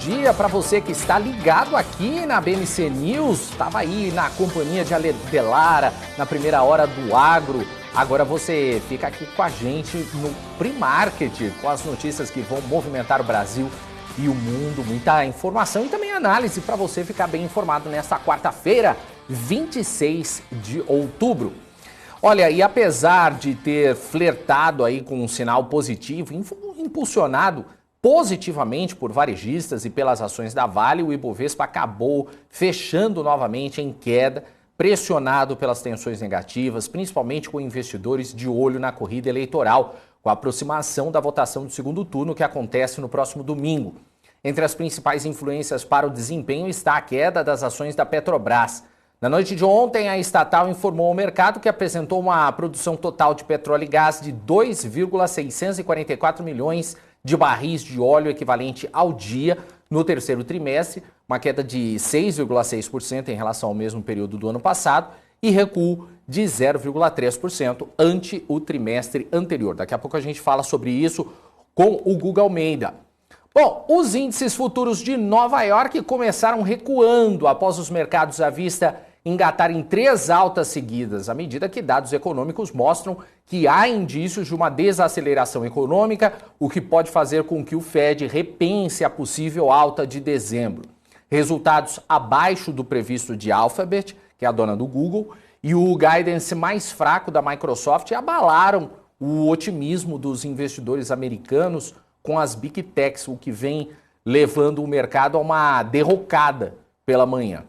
dia para você que está ligado aqui na BMC News. Estava aí na companhia de Ale Delara, na primeira hora do agro. Agora você fica aqui com a gente no Pre-Market, com as notícias que vão movimentar o Brasil e o mundo. Muita informação e também análise para você ficar bem informado nesta quarta-feira, 26 de outubro. Olha, e apesar de ter flertado aí com um sinal positivo, impulsionado positivamente por varejistas e pelas ações da Vale, o Ibovespa acabou fechando novamente em queda, pressionado pelas tensões negativas, principalmente com investidores de olho na corrida eleitoral, com a aproximação da votação do segundo turno que acontece no próximo domingo. Entre as principais influências para o desempenho está a queda das ações da Petrobras. Na noite de ontem, a estatal informou ao mercado que apresentou uma produção total de petróleo e gás de 2,644 milhões de barris de óleo equivalente ao dia no terceiro trimestre, uma queda de 6,6% em relação ao mesmo período do ano passado e recuo de 0,3% ante o trimestre anterior. Daqui a pouco a gente fala sobre isso com o Guga Almeida. Bom, os índices futuros de Nova York começaram recuando após os mercados à vista engatarem 3 altas seguidas, à medida que dados econômicos mostram que há indícios de uma desaceleração econômica, o que pode fazer com que o Fed repense a possível alta de dezembro. Resultados abaixo do previsto de Alphabet, que é a dona do Google, e o guidance mais fraco da Microsoft abalaram o otimismo dos investidores americanos com as Big Techs, o que vem levando o mercado a uma derrocada pela manhã.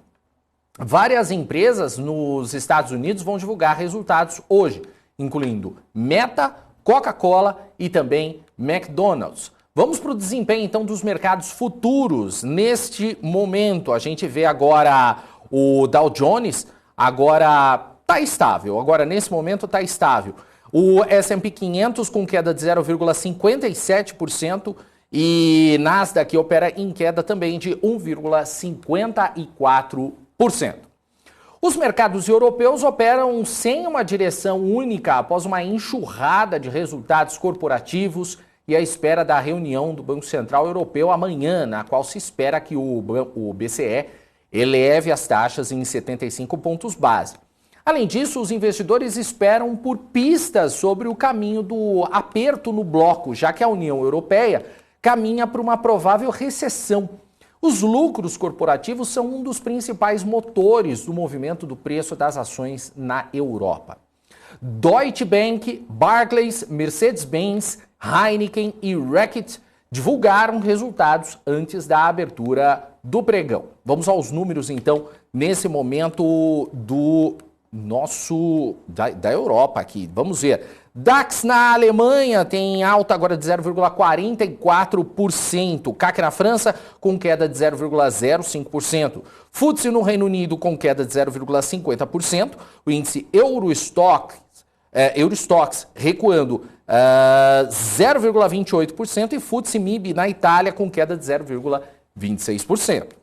Várias empresas nos Estados Unidos vão divulgar resultados hoje, incluindo Meta, Coca-Cola e também McDonald's. Vamos para o desempenho então dos mercados futuros. Neste momento, a gente vê agora o Dow Jones, agora está estável, nesse momento está estável. O S&P 500 com queda de 0,57% e Nasdaq opera em queda também de 1,54%. Os mercados europeus operam sem uma direção única após uma enxurrada de resultados corporativos e a espera da reunião do Banco Central Europeu amanhã, na qual se espera que o BCE eleve as taxas em 75 pontos base. Além disso, os investidores esperam por pistas sobre o caminho do aperto no bloco, já que a União Europeia caminha para uma provável recessão. Os lucros corporativos são um dos principais motores do movimento do preço das ações na Europa. Deutsche Bank, Barclays, Mercedes-Benz, Heineken e Reckitt divulgaram resultados antes da abertura do pregão. Vamos aos números, então, nesse momento da Europa aqui. Vamos ver. DAX na Alemanha tem alta agora de 0,44%. CAC na França com queda de 0,05%. FTSE no Reino Unido com queda de 0,50%. O índice Eurostoxx recuando 0,28% e FTSE MIB na Itália com queda de 0,26%.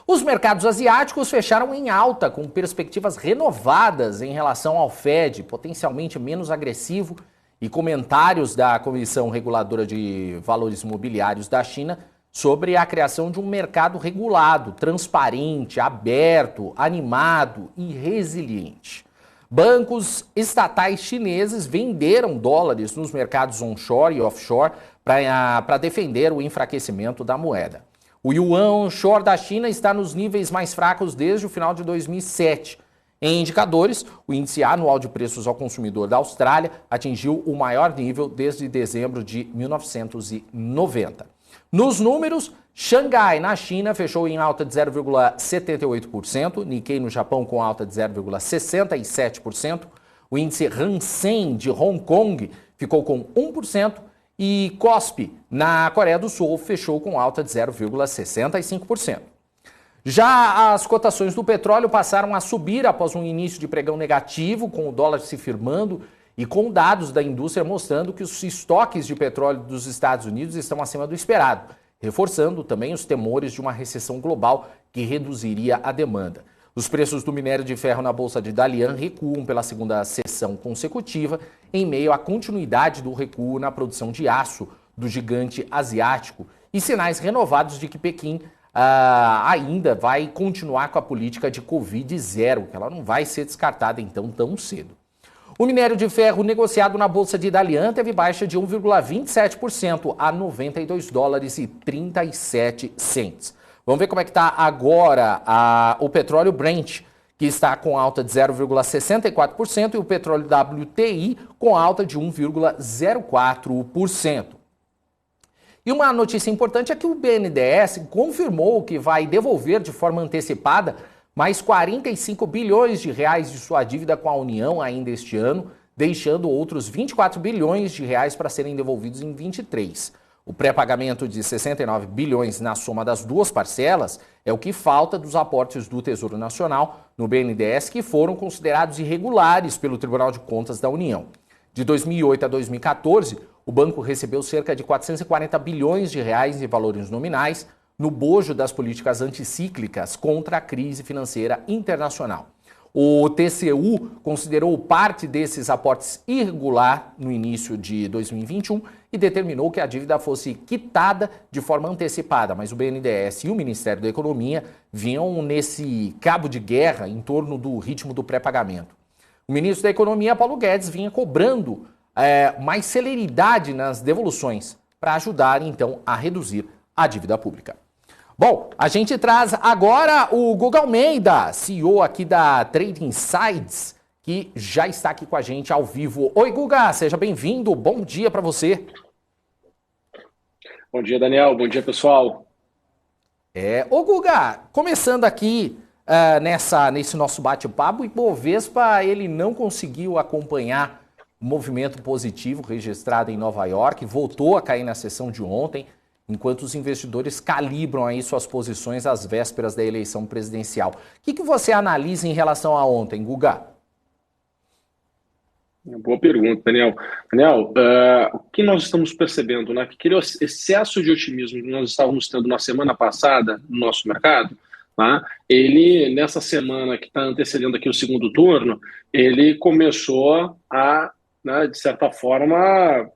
Os mercados asiáticos fecharam em alta, com perspectivas renovadas em relação ao Fed, potencialmente menos agressivo, e comentários da Comissão Reguladora de Valores Imobiliários da China sobre a criação de um mercado regulado, transparente, aberto, animado e resiliente. Bancos estatais chineses venderam dólares nos mercados onshore e offshore para defender o enfraquecimento da moeda. O yuan onshore da China está nos níveis mais fracos desde o final de 2007. Em indicadores, o índice anual de preços ao consumidor da Austrália atingiu o maior nível desde dezembro de 1990. Nos números, Xangai, na China, fechou em alta de 0,78%, Nikkei no Japão com alta de 0,67%, o índice Hang Seng de Hong Kong ficou com 1%, e KOSPI, na Coreia do Sul, fechou com alta de 0,65%. Já as cotações do petróleo passaram a subir após um início de pregão negativo, com o dólar se firmando e com dados da indústria mostrando que os estoques de petróleo dos Estados Unidos estão acima do esperado, reforçando também os temores de uma recessão global que reduziria a demanda. Os preços do minério de ferro na Bolsa de Dalian recuam pela segunda sessão consecutiva, em meio à continuidade do recuo na produção de aço do gigante asiático e sinais renovados de que Pequim ainda vai continuar com a política de Covid zero, que ela não vai ser descartada então tão cedo. O minério de ferro negociado na Bolsa de Dalian teve baixa de 1,27% a 92 dólares e 37 cents. Vamos ver como é que está agora o petróleo Brent, que está com alta de 0,64%, e o petróleo WTI com alta de 1,04%. E uma notícia importante é que o BNDES confirmou que vai devolver de forma antecipada mais 45 bilhões de reais de sua dívida com a União ainda este ano, deixando outros 24 bilhões de reais para serem devolvidos em 23. O pré-pagamento de 69 bilhões na soma das duas parcelas é o que falta dos aportes do Tesouro Nacional no BNDES, que foram considerados irregulares pelo Tribunal de Contas da União. De 2008 a 2014, o banco recebeu cerca de 440 bilhões de reais em valores nominais no bojo das políticas anticíclicas contra a crise financeira internacional. O TCU considerou parte desses aportes irregular no início de 2021 e determinou que a dívida fosse quitada de forma antecipada, mas o BNDES e o Ministério da Economia vinham nesse cabo de guerra em torno do ritmo do pré-pagamento. O ministro da Economia, Paulo Guedes, vinha cobrando mais celeridade nas devoluções para ajudar, então, a reduzir a dívida pública. Bom, a gente traz agora o Guga Almeida, CEO aqui da Trade Insights, que já está aqui com a gente ao vivo. Oi, Guga, seja bem-vindo, bom dia para você. Bom dia, Daniel, bom dia, pessoal. Ô, Guga, começando aqui nesse nosso bate-papo, o Ibovespa, ele não conseguiu acompanhar o movimento positivo registrado em Nova York, voltou a cair na sessão de ontem, enquanto os investidores calibram aí suas posições às vésperas da eleição presidencial. O que você analisa em relação a ontem, Guga? Boa pergunta, Daniel. Daniel, o que nós estamos percebendo, né? Que aquele excesso de otimismo que nós estávamos tendo na semana passada no nosso mercado, tá? Ele, nessa semana que está antecedendo aqui o segundo turno, ele começou a, né, de certa forma,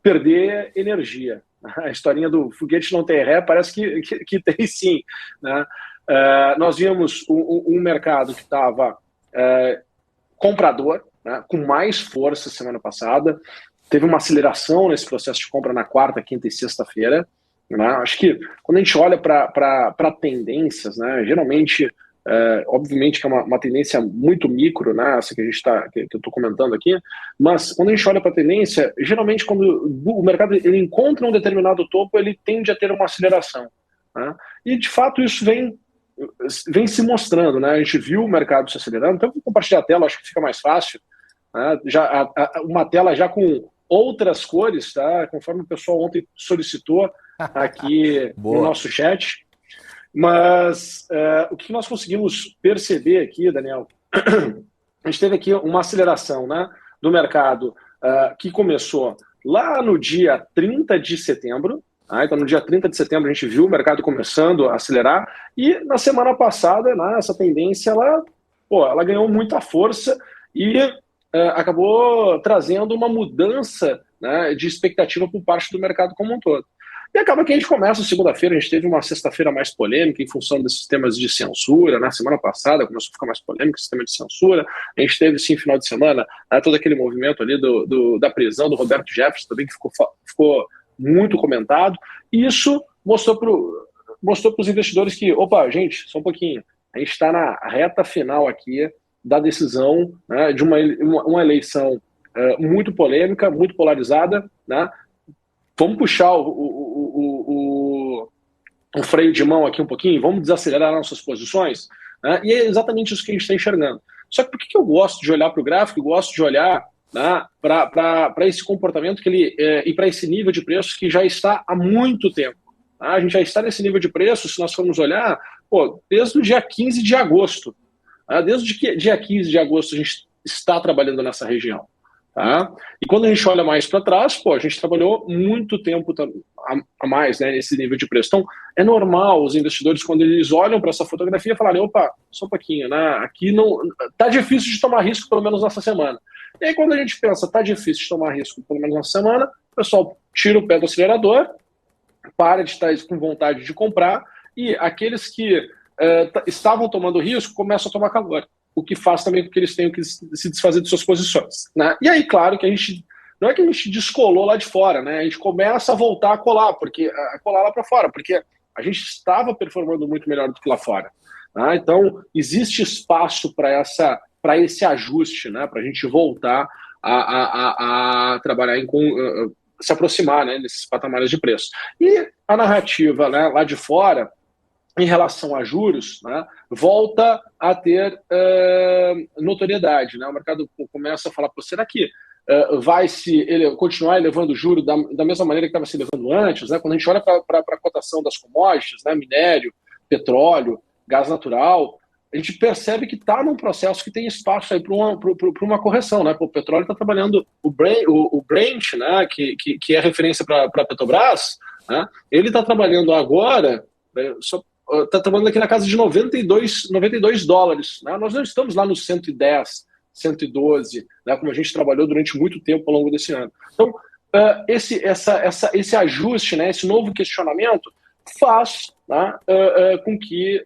perder energia. A historinha do foguete não tem ré parece que tem sim, né? Nós vimos um mercado que estava comprador, né, com mais força semana passada. Teve uma aceleração nesse processo de compra na quarta, quinta e sexta-feira, né? Acho que quando a gente olha para tendências, né, geralmente, obviamente que é uma tendência muito micro, né, essa que eu estou comentando aqui, mas quando a gente olha para a tendência, geralmente quando o mercado ele encontra um determinado topo, ele tende a ter uma aceleração, né? E de fato isso vem se mostrando, né? A gente viu o mercado se acelerando. Então eu vou compartilhar a tela, acho que fica mais fácil, né? Uma tela já com outras cores, tá? Conforme o pessoal ontem solicitou aqui no nosso chat. Mas o que nós conseguimos perceber aqui, Daniel, a gente teve aqui uma aceleração, né, do mercado que começou lá no dia 30 de setembro. Então, no dia 30 de setembro, a gente viu o mercado começando a acelerar. E na semana passada, né, essa tendência ela ganhou muita força e acabou trazendo uma mudança, né, de expectativa por parte do mercado como um todo. E acaba que a gente começa segunda-feira, a gente teve uma sexta-feira mais polêmica em função desses temas de censura, né? Semana passada começou a ficar mais polêmico esse tema de censura. A gente teve, sim, final de semana, todo aquele movimento ali da prisão do Roberto Jefferson também, que ficou muito comentado. E isso mostrou para os investidores que, opa, gente, só um pouquinho, a gente está na reta final aqui da decisão, né, de uma eleição muito polêmica, muito polarizada, né? Vamos puxar o freio de mão aqui um pouquinho, vamos desacelerar nossas posições, né? E é exatamente isso que a gente está enxergando. Só que por que eu gosto de olhar para o gráfico, eu gosto de olhar, né, para esse comportamento e para esse nível de preços que já está há muito tempo. Tá? A gente já está nesse nível de preço, se nós formos olhar, desde o dia 15 de agosto. Tá? Desde o dia 15 de agosto a gente está trabalhando nessa região. Tá? E quando a gente olha mais para trás, a gente trabalhou muito tempo a mais, né, nesse nível de preço. Então, é normal os investidores, quando eles olham para essa fotografia, falarem, opa, só um pouquinho, né, aqui não tá difícil de tomar risco, pelo menos nessa semana. E aí, quando a gente pensa, tá difícil de tomar risco, pelo menos nessa semana, o pessoal tira o pé do acelerador para de estar com vontade de comprar, e aqueles que estavam tomando risco começam a tomar calor, o que faz também com que eles tenham que se desfazer de suas posições, né? E aí, claro, que a gente não é que a gente descolou lá de fora, né? A gente começa a voltar a colar lá para fora, porque a gente estava performando muito melhor do que lá fora, né? Então, existe espaço para esse ajuste, né? Para a gente voltar a trabalhar se aproximar, né, nesses patamares de preço. E a narrativa, né, lá de fora, em relação a juros, né, volta a ter notoriedade, né? O mercado começa a falar, será que vai continuar elevando o juro da mesma maneira que estava se elevando antes, né? Quando a gente olha para a cotação das commodities, né, minério, petróleo, gás natural, a gente percebe que está num processo que tem espaço aí para uma correção, né? O petróleo está trabalhando, o Brent, né, que é referência para a Petrobras, né, ele está trabalhando agora, está trabalhando aqui na casa de 92 dólares. Né? Nós não estamos lá nos 110, 112, né, como a gente trabalhou durante muito tempo ao longo desse ano. Então, esse ajuste, né, esse novo questionamento faz, né, com que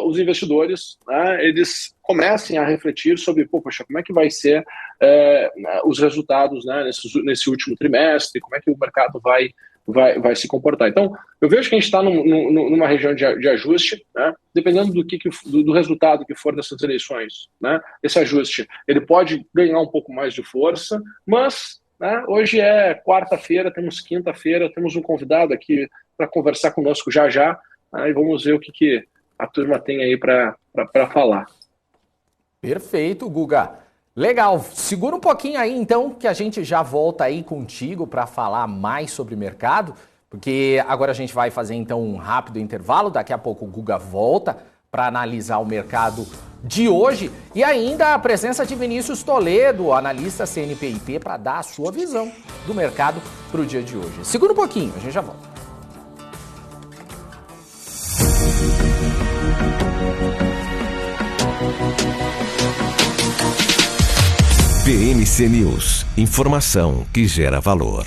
os investidores, né, eles comecem a refletir sobre, poxa, como é que vai ser os resultados, né, nesse último trimestre, como é que o mercado vai se comportar. Então, eu vejo que a gente está numa região de ajuste, né, dependendo do resultado que for dessas eleições, né, esse ajuste ele pode ganhar um pouco mais de força, mas, né, hoje é quarta-feira, temos quinta-feira, temos um convidado aqui para conversar conosco já, né, e vamos ver o que a turma tem aí para falar. Perfeito, Guga. Legal, segura um pouquinho aí então que a gente já volta aí contigo para falar mais sobre o mercado, porque agora a gente vai fazer então um rápido intervalo, daqui a pouco o Guga volta para analisar o mercado de hoje e ainda a presença de Vinícius Toledo, analista CNPIT, para dar a sua visão do mercado para o dia de hoje. Segura um pouquinho, a gente já volta. BMC News, informação que gera valor.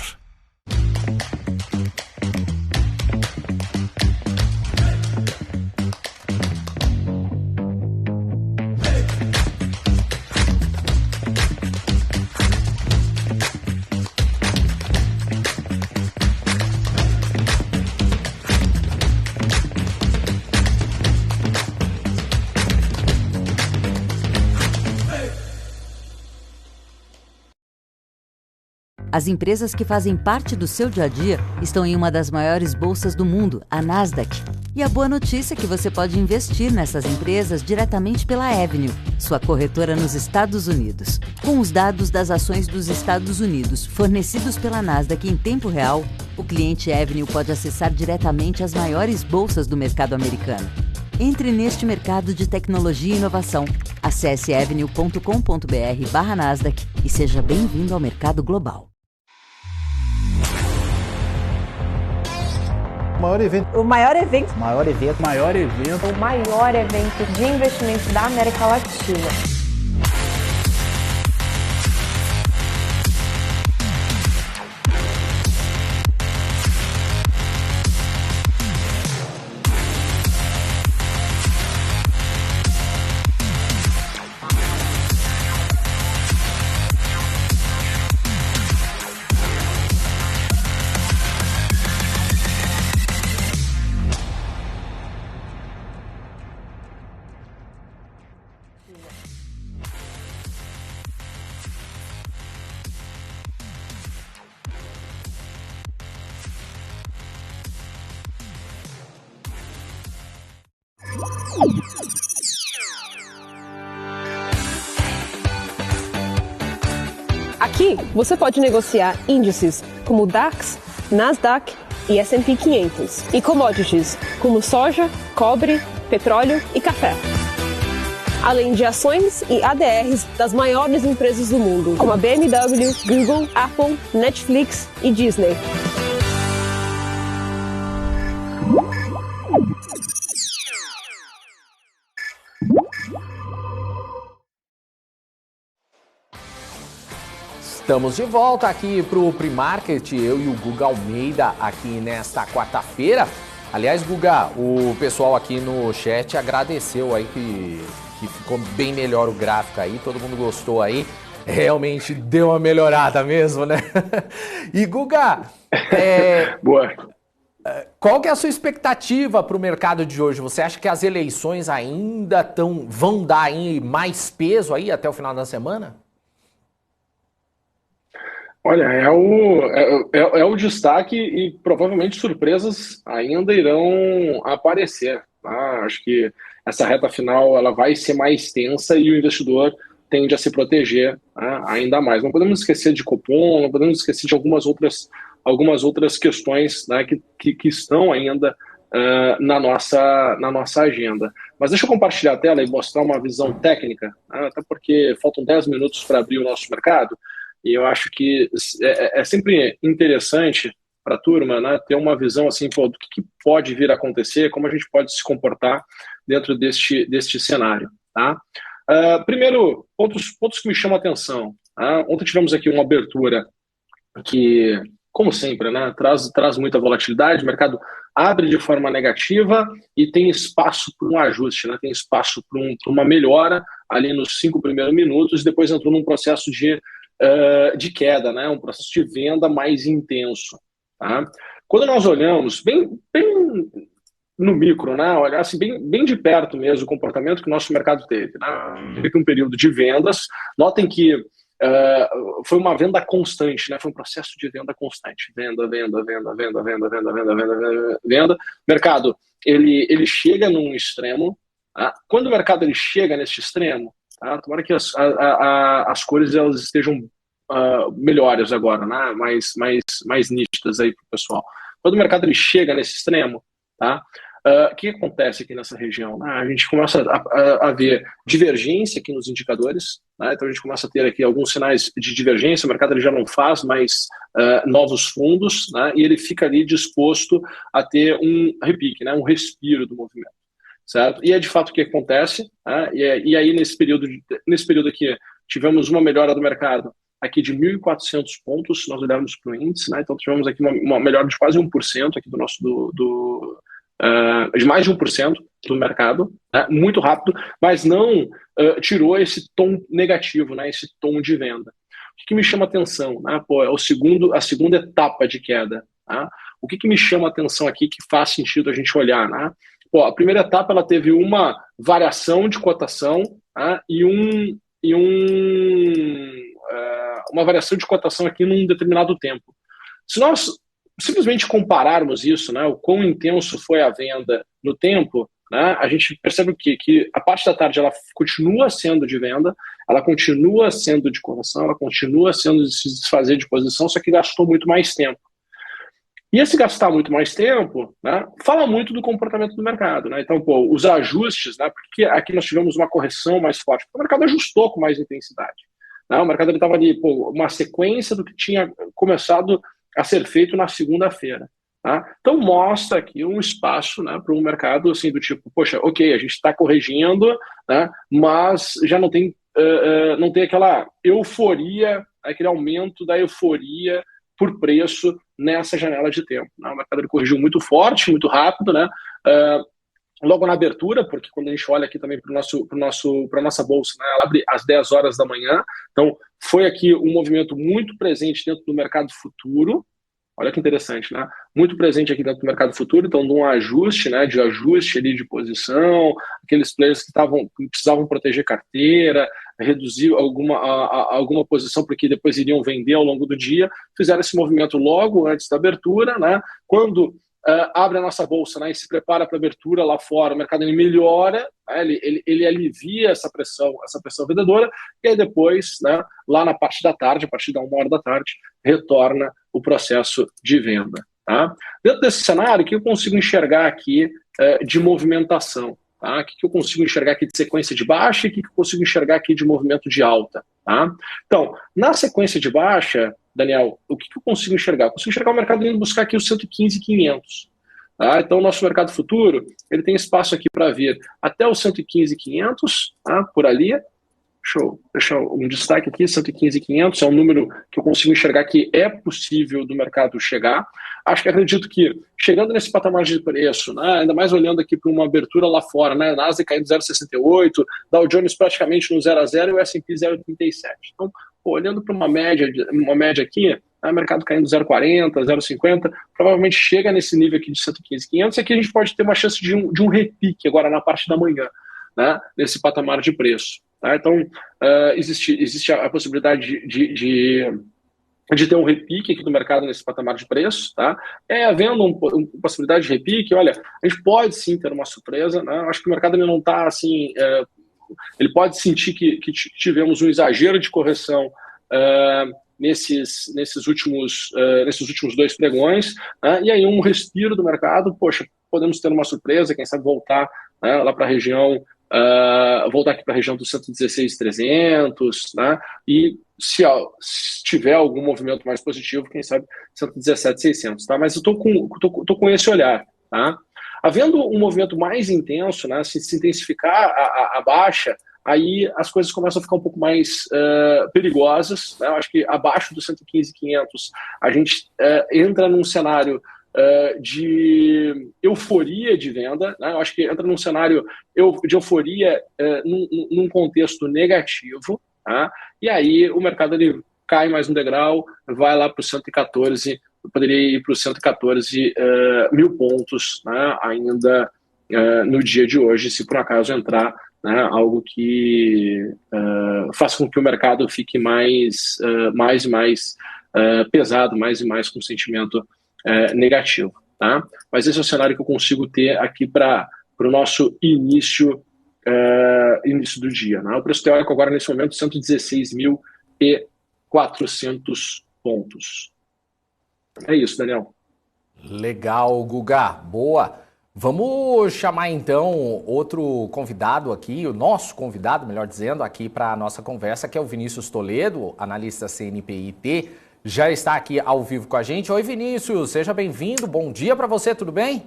As empresas que fazem parte do seu dia a dia estão em uma das maiores bolsas do mundo, a Nasdaq. E a boa notícia é que você pode investir nessas empresas diretamente pela Avenue, sua corretora nos Estados Unidos. Com os dados das ações dos Estados Unidos fornecidos pela Nasdaq em tempo real, o cliente Avenue pode acessar diretamente as maiores bolsas do mercado americano. Entre neste mercado de tecnologia e inovação. Acesse avenue.com.br/Nasdaq e seja bem-vindo ao mercado global. O maior evento de investimentos da América Latina. Aqui você pode negociar índices como DAX, Nasdaq e S&P 500 e commodities como soja, cobre, petróleo e café. Além de ações e ADRs das maiores empresas do mundo, como a BMW, Google, Apple, Netflix e Disney. Estamos de volta aqui para o Pre-Market, eu e o Guga Almeida aqui nesta quarta-feira. Aliás, Guga, o pessoal aqui no chat agradeceu aí que ficou bem melhor o gráfico aí, todo mundo gostou aí. Realmente deu uma melhorada mesmo, né? E Guga, Boa. Qual que é a sua expectativa para o mercado de hoje? Você acha que as eleições ainda vão dar aí mais peso aí até o final da semana? Olha, é o destaque e provavelmente surpresas ainda irão aparecer. Tá? Acho que essa reta final ela vai ser mais tensa e o investidor tende a se proteger, tá? Ainda mais. Não podemos esquecer de Copom, não podemos esquecer de algumas outras questões, né, que estão ainda na nossa agenda. Mas deixa eu compartilhar a tela e mostrar uma visão técnica, né, até porque faltam 10 minutos para abrir o nosso mercado. E eu acho que é sempre interessante para a turma, né, ter uma visão assim, do que pode vir a acontecer, como a gente pode se comportar dentro deste cenário. Tá? Primeiro, pontos que me chamam a atenção. Tá? Ontem tivemos aqui uma abertura que, como sempre, né, traz muita volatilidade, o mercado abre de forma negativa e tem espaço para um ajuste, né, tem espaço para uma melhora ali nos 5 primeiros minutos, depois entrou num processo de queda, né? Um processo de venda mais intenso. Tá? Quando nós olhamos bem no micro, né? Olhar assim, bem de perto mesmo o comportamento que o nosso mercado teve. Né? Teve um período de vendas. Notem que foi uma venda constante, né? Foi um processo de venda constante. Venda. O mercado, ele chega num extremo. Tá? Quando o mercado ele chega nesse extremo, tá? Tomara que as cores elas estejam melhores agora, né? mais nítidas aí para o pessoal. Quando o mercado ele chega nesse extremo, tá? O que acontece aqui nessa região? A gente começa a ver divergência aqui nos indicadores, né? Então a gente começa a ter aqui alguns sinais de divergência, o mercado ele já não faz mais novos fundos, né? E ele fica ali disposto a ter um repique, né? Um respiro do movimento. Certo? E é de fato o que acontece, né? E aí nesse período aqui tivemos uma melhora do mercado aqui de 1.400 pontos, se nós olharmos para o índice, né? Então tivemos aqui uma melhora de quase 1% aqui de mais de 1% do mercado, né? Muito rápido, mas não tirou esse tom negativo, né? Esse tom de venda. O que me chama a atenção? Né? É a segunda etapa de queda. Tá? O que me chama a atenção aqui que faz sentido a gente olhar? Né? A primeira etapa ela teve uma variação de cotação, tá? e uma variação de cotação aqui num determinado tempo. Se nós simplesmente compararmos isso, né, o quão intenso foi a venda no tempo, né, a gente percebe que a parte da tarde ela continua sendo de venda, ela continua sendo de cotação, ela continua sendo de se desfazer de posição, só que gastou muito mais tempo. E esse gastar muito mais tempo, né, fala muito do comportamento do mercado. Né? Então, os ajustes, né, porque aqui nós tivemos uma correção mais forte, porque o mercado ajustou com mais intensidade. Né? O mercado estava ali, uma sequência do que tinha começado a ser feito na segunda-feira. Tá? Então, mostra aqui um espaço, né, para um mercado assim, do tipo, poxa, ok, a gente está corrigindo, né, mas já não tem aquela euforia, aquele aumento da euforia por preço nessa janela de tempo. Né? O mercado ele corrigiu muito forte, muito rápido, né? Logo na abertura, porque quando a gente olha aqui também para a nossa bolsa, né? Ela abre às 10 horas da manhã, então foi aqui um movimento muito presente dentro do mercado futuro. Olha que interessante, né? Muito presente aqui dentro do mercado futuro, então de um ajuste, né? De ajuste ali de posição, aqueles players que precisavam proteger carteira, reduzir alguma posição porque depois iriam vender ao longo do dia, fizeram esse movimento logo antes da abertura, né? Quando abre a nossa bolsa, né, e se prepara para a abertura lá fora, o mercado ele melhora, né, ele alivia essa pressão vendedora, e aí depois, né, lá na parte da tarde, a partir da 1h da tarde, retorna o processo de venda. Tá? Dentro desse cenário, o que eu consigo enxergar aqui de movimentação? Tá? O que eu consigo enxergar aqui de sequência de baixa e o que eu consigo enxergar aqui de movimento de alta? Tá? Então, na sequência de baixa, Daniel, o que eu consigo enxergar? Eu consigo enxergar o mercado indo buscar aqui os 115.500. Tá? Então, o nosso mercado futuro ele tem espaço aqui para vir até os 115.500, tá? Por ali, Show. Deixa um destaque aqui, 115.500 é um número que eu consigo enxergar que é possível do mercado chegar. Acredito que chegando nesse patamar de preço, né, ainda mais olhando aqui para uma abertura lá fora, né, Nasdaq caindo 0,68, Dow Jones praticamente no 0 a 0 e o S&P 0,37. Então, olhando para uma média aqui, mercado caindo 0,40, 0,50, provavelmente chega nesse nível aqui de 115.500 e aqui a gente pode ter uma chance de um repique agora na parte da manhã, né, nesse patamar de preço. Tá? Então, existe a possibilidade de ter um repique aqui do mercado nesse patamar de preço. Tá? Havendo uma possibilidade de repique, olha, a gente pode sim ter uma surpresa. Né? Eu acho que o mercado ele não está assim... ele pode sentir que tivemos um exagero de correção nesses últimos 2 pregões, né? E aí um respiro do mercado, poxa, podemos ter uma surpresa, quem sabe voltar, né, lá para a região, voltar aqui para a região dos 116.300, né? E se tiver algum movimento mais positivo, quem sabe 117.600, tá? Mas eu tô com esse olhar, tá? Havendo um movimento mais intenso, né, se intensificar a baixa, aí as coisas começam a ficar um pouco mais perigosas, né? Eu acho que abaixo dos 115.500 a gente entra num cenário de euforia de venda, né? Eu acho que entra num cenário de euforia num contexto negativo, tá? E aí o mercado ele cai mais um degrau, vai lá para os 114, poderia ir para os 114 mil pontos, né? Ainda no dia de hoje, se por acaso entrar, né, algo que faça com que o mercado fique mais e mais pesado, mais e mais com sentimento negativo. Tá? Mas esse é o cenário que eu consigo ter aqui para o nosso início do dia. Né? O preço teórico agora, nesse momento, 116.400 pontos. É isso, Daniel. Legal, Guga. Boa. Vamos chamar então outro convidado aqui, o nosso convidado, melhor dizendo, aqui para a nossa conversa, que é o Vinícius Toledo, analista CNPIT, já está aqui ao vivo com a gente. Oi, Vinícius, seja bem-vindo, bom dia para você, tudo bem?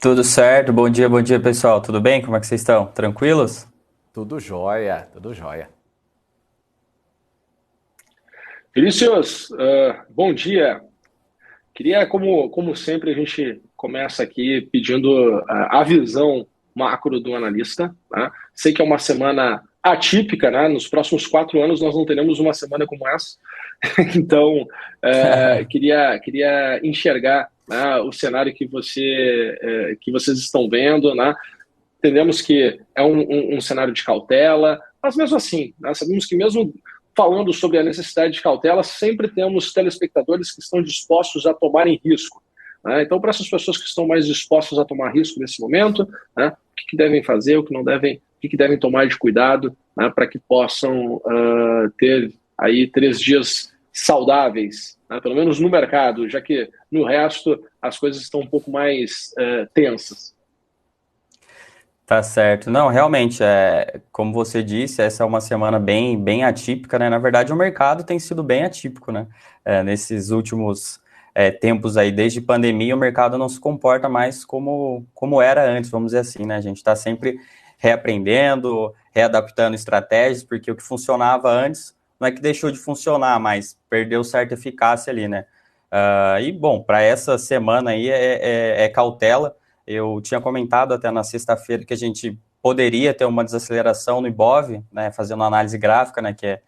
Tudo certo, bom dia pessoal, tudo bem? Como é que vocês estão? Tranquilos? Tudo jóia, tudo jóia. Vinícius, bom dia. Queria, como sempre, a gente começa aqui pedindo a visão macro do analista. Tá? Sei que é uma semana atípica, né? Nos próximos 4 anos nós não teremos uma semana como essa. Então, queria enxergar, né, o cenário que vocês estão vendo. Né? Entendemos que é um cenário de cautela, mas mesmo assim, né, sabemos que mesmo falando sobre a necessidade de cautela, sempre temos telespectadores que estão dispostos a tomarem risco. Né? Então, para essas pessoas que estão mais dispostas a tomar risco nesse momento, né, o que devem fazer, o que devem tomar de cuidado, né, para que possam ter aí 3 dias saudáveis, né, pelo menos no mercado, já que no resto as coisas estão um pouco mais tensas. Tá certo. Não, realmente, como você disse, essa é uma semana bem atípica, né? Na verdade, o mercado tem sido bem atípico, né? Nesses últimos tempos aí, desde pandemia, o mercado não se comporta mais como era antes, vamos dizer assim, né? A gente está sempre reaprendendo, readaptando estratégias, porque o que funcionava antes não é que deixou de funcionar, mas perdeu certa eficácia ali, né? E, bom, para essa semana aí é cautela. Eu tinha comentado até na sexta-feira que a gente poderia ter uma desaceleração no Ibov, né, fazendo análise gráfica, né, que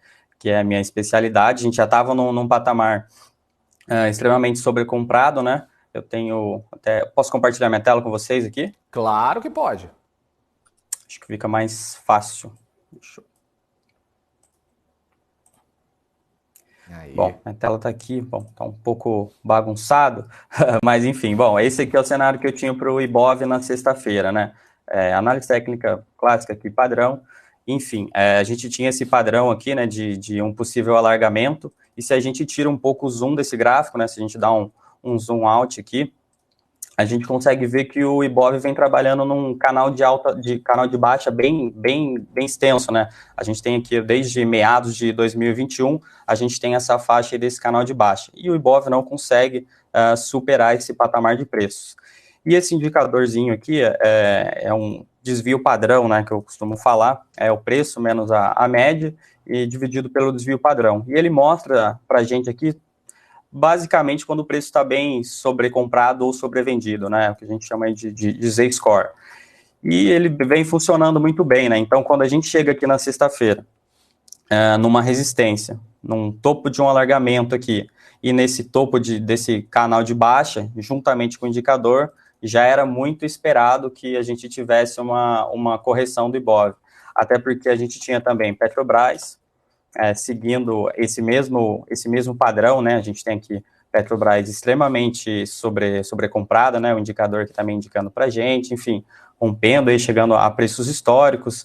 é a minha especialidade. A gente já estava num patamar extremamente sobrecomprado, né? Eu tenho posso compartilhar minha tela com vocês aqui? Claro que pode. Acho que fica mais fácil. Deixa eu... Aí. Bom, a tela está aqui, bom, está um pouco bagunçado, mas enfim, bom, esse aqui é o cenário que eu tinha para o Ibov na sexta-feira, né? Análise técnica clássica aqui, padrão, enfim, a gente tinha esse padrão aqui, né, de um possível alargamento, e se a gente tira um pouco o zoom desse gráfico, né, se a gente dá um zoom out aqui, a gente consegue ver que o Ibov vem trabalhando num canal de baixa bem extenso, né? A gente tem aqui, desde meados de 2021, a gente tem essa faixa aí desse canal de baixa. E o Ibov não consegue superar esse patamar de preços. E esse indicadorzinho aqui é um desvio padrão, né, que eu costumo falar, é o preço menos a média e dividido pelo desvio padrão. E ele mostra para a gente aqui, basicamente, quando o preço está bem sobrecomprado ou sobrevendido, né, o que a gente chama de Z-score. E ele vem funcionando muito bem, né, então quando a gente chega aqui na sexta-feira, numa resistência, num topo de um alargamento aqui, e nesse topo desse canal de baixa, juntamente com o indicador, já era muito esperado que a gente tivesse uma correção do Ibov. Até porque a gente tinha também Petrobras, seguindo esse mesmo padrão, né? A gente tem aqui Petrobras extremamente sobrecomprada, né? O indicador que também indicando para a gente, enfim, rompendo aí, chegando a preços históricos,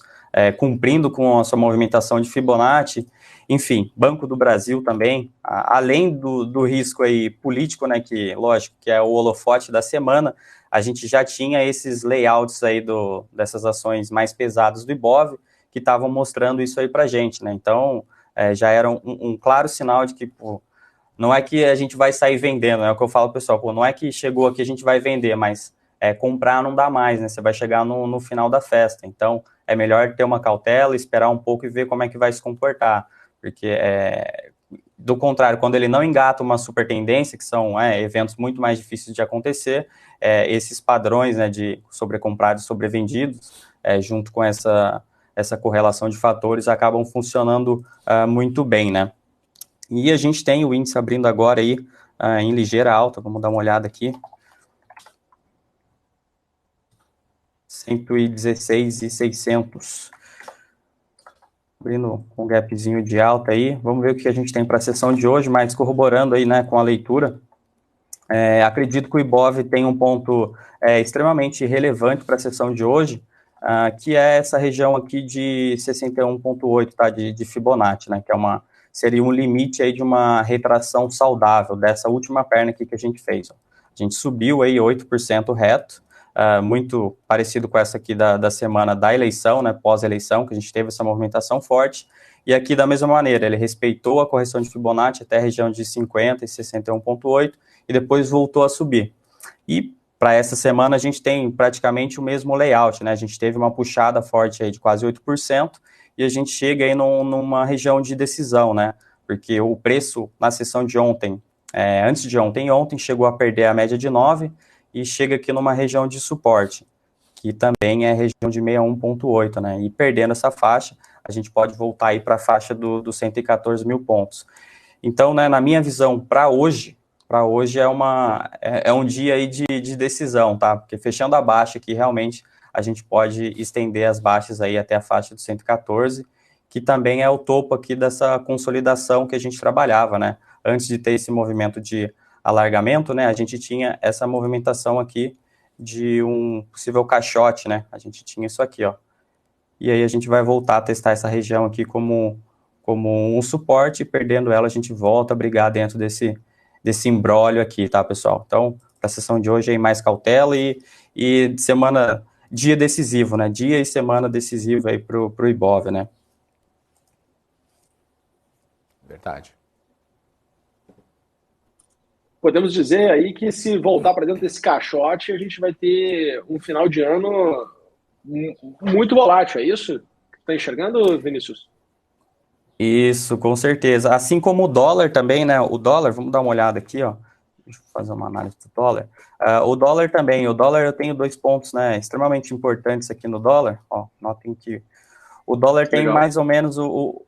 cumprindo com a sua movimentação de Fibonacci, enfim, Banco do Brasil também, além do risco aí político, né, que, lógico, que é o holofote da semana, a gente já tinha esses layouts aí dessas ações mais pesadas do Ibov, que estavam mostrando isso aí pra gente, né, então já era um claro sinal de que, pô, não é que a gente vai sair vendendo, é o que eu falo, pessoal, pô, não é que chegou aqui a gente vai vender, mas comprar não dá mais, né, você vai chegar no final da festa, então é melhor ter uma cautela, esperar um pouco e ver como é que vai se comportar, porque do contrário, quando ele não engata uma super tendência, que são eventos muito mais difíceis de acontecer, esses padrões, né, de sobrecomprados e sobrevendidos, junto com essa correlação de fatores, acabam funcionando muito bem, né. E a gente tem o índice abrindo agora aí em ligeira alta, vamos dar uma olhada aqui. 116.600. Abrindo um gapzinho de alta aí, vamos ver o que a gente tem para a sessão de hoje, mas corroborando aí, né, com a leitura, acredito que o Ibov tem um ponto extremamente relevante para a sessão de hoje, que é essa região aqui de 61,8, tá, de Fibonacci, né, que seria um limite aí de uma retração saudável dessa última perna aqui que a gente fez. Ó. A gente subiu aí 8% reto, muito parecido com essa aqui da semana da eleição, né, pós-eleição, que a gente teve essa movimentação forte, e aqui da mesma maneira, ele respeitou a correção de Fibonacci até a região de 50 e 61,8, e depois voltou a subir. E para essa semana a gente tem praticamente o mesmo layout, né, a gente teve uma puxada forte aí de quase 8%, e a gente chega aí numa região de decisão, né, porque o preço na sessão de ontem, antes de ontem chegou a perder a média de 9, e chega aqui numa região de suporte, que também é a região de 61,8, né, e perdendo essa faixa, a gente pode voltar aí para a faixa dos 114 mil pontos. Então, né, na minha visão, para hoje é um dia aí de decisão, tá, porque fechando a baixa aqui, realmente, a gente pode estender as baixas aí até a faixa dos 114, que também é o topo aqui dessa consolidação que a gente trabalhava, né, antes de ter esse movimento de alargamento, né, a gente tinha essa movimentação aqui de um possível caixote, né, a gente tinha isso aqui, ó, e aí a gente vai voltar a testar essa região aqui como um suporte, e perdendo ela a gente volta a brigar dentro desse imbróglio aqui, tá, pessoal? Então, para a sessão de hoje aí mais cautela e dia decisivo, né, dia e semana decisiva aí pro Ibov, né. Verdade. Podemos dizer aí que se voltar para dentro desse caixote, a gente vai ter um final de ano muito volátil, é isso? Está enxergando, Vinícius? Isso, com certeza. Assim como o dólar também, né? O dólar, vamos dar uma olhada aqui, ó. Deixa eu fazer uma análise do dólar. O dólar também, eu tenho 2 pontos, né, extremamente importantes aqui no dólar. Ó, notem que o dólar tem mais ou menos o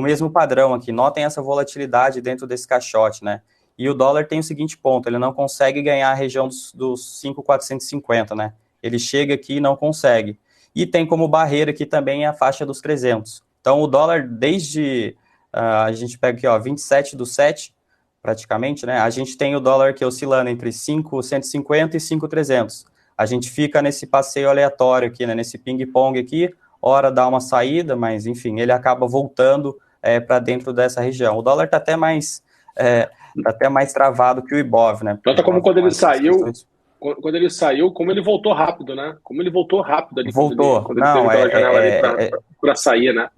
mesmo padrão aqui. Notem essa volatilidade dentro desse caixote, né? E o dólar tem o seguinte ponto, ele não consegue ganhar a região dos 5.450, né? Ele chega aqui e não consegue. E tem como barreira aqui também a faixa dos 300. Então, o dólar, desde, a gente pega aqui, ó, 27/7, praticamente, né? A gente tem o dólar aqui oscilando entre 5.150 e 5.300. A gente fica nesse passeio aleatório aqui, né? Nesse ping-pong aqui, hora dá uma saída, mas, enfim, ele acaba voltando para dentro dessa região. O dólar está até mais travado que o Ibov, né? Nota como quando ele saiu, como ele voltou rápido, né? Como ele voltou rápido ali. Voltou. Quando ele teve aquela janela ali para sair, né?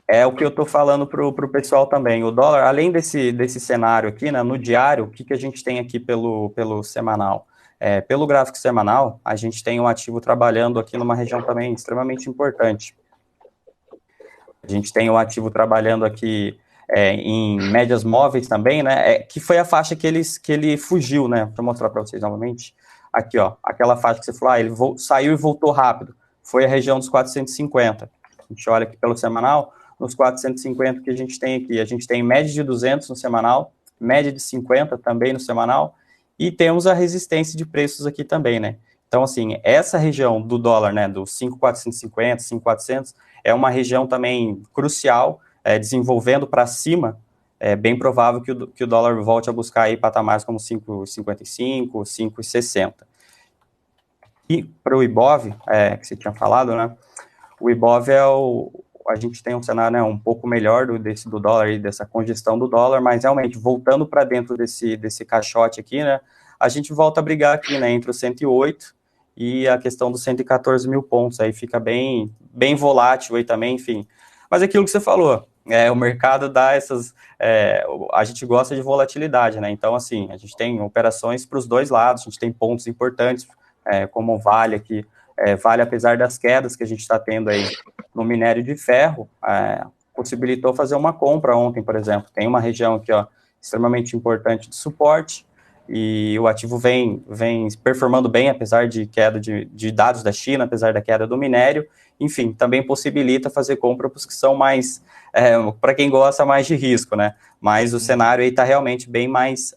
É o que eu estou falando pro pessoal também. O dólar, além desse cenário aqui, né, no diário, o que a gente tem aqui pelo semanal? Pelo gráfico semanal, a gente tem um ativo trabalhando aqui numa região também extremamente importante. A gente tem um ativo trabalhando aqui em médias móveis também, né? Que foi a faixa que ele fugiu, né? Deixa eu mostrar para vocês novamente. Aqui, ó, aquela faixa que você falou, ele saiu e voltou rápido. Foi a região dos 450. A gente olha aqui pelo semanal, nos 450 que a gente tem aqui. A gente tem média de 200 no semanal, média de 50 também no semanal, e temos a resistência de preços aqui também, né? Então, assim, essa região do dólar, né, do 5.450, 5.400, é uma região também crucial, desenvolvendo para cima, é bem provável que o dólar volte a buscar aí patamares como 5,55, 5,60. E para o IBOV, que você tinha falado, né, o IBOV a gente tem um cenário, né, um pouco melhor do dólar e dessa congestão do dólar, mas realmente, voltando para dentro desse caixote aqui, né, a gente volta a brigar aqui, né, entre os 108 e a questão dos 114 mil pontos, aí fica bem volátil aí também, enfim. Mas aquilo que você falou, o mercado dá essas... a gente gosta de volatilidade, né, então, assim, a gente tem operações para os dois lados, a gente tem pontos importantes, como o Vale aqui, Vale, apesar das quedas que a gente está tendo aí no minério de ferro, possibilitou fazer uma compra ontem, por exemplo. Tem uma região aqui, ó, extremamente importante de suporte, e o ativo vem performando bem, apesar de queda de dados da China, apesar da queda do minério. Enfim, também possibilita fazer compra para os que são mais, para quem gosta mais de risco, né? Mas o cenário aí está realmente bem mais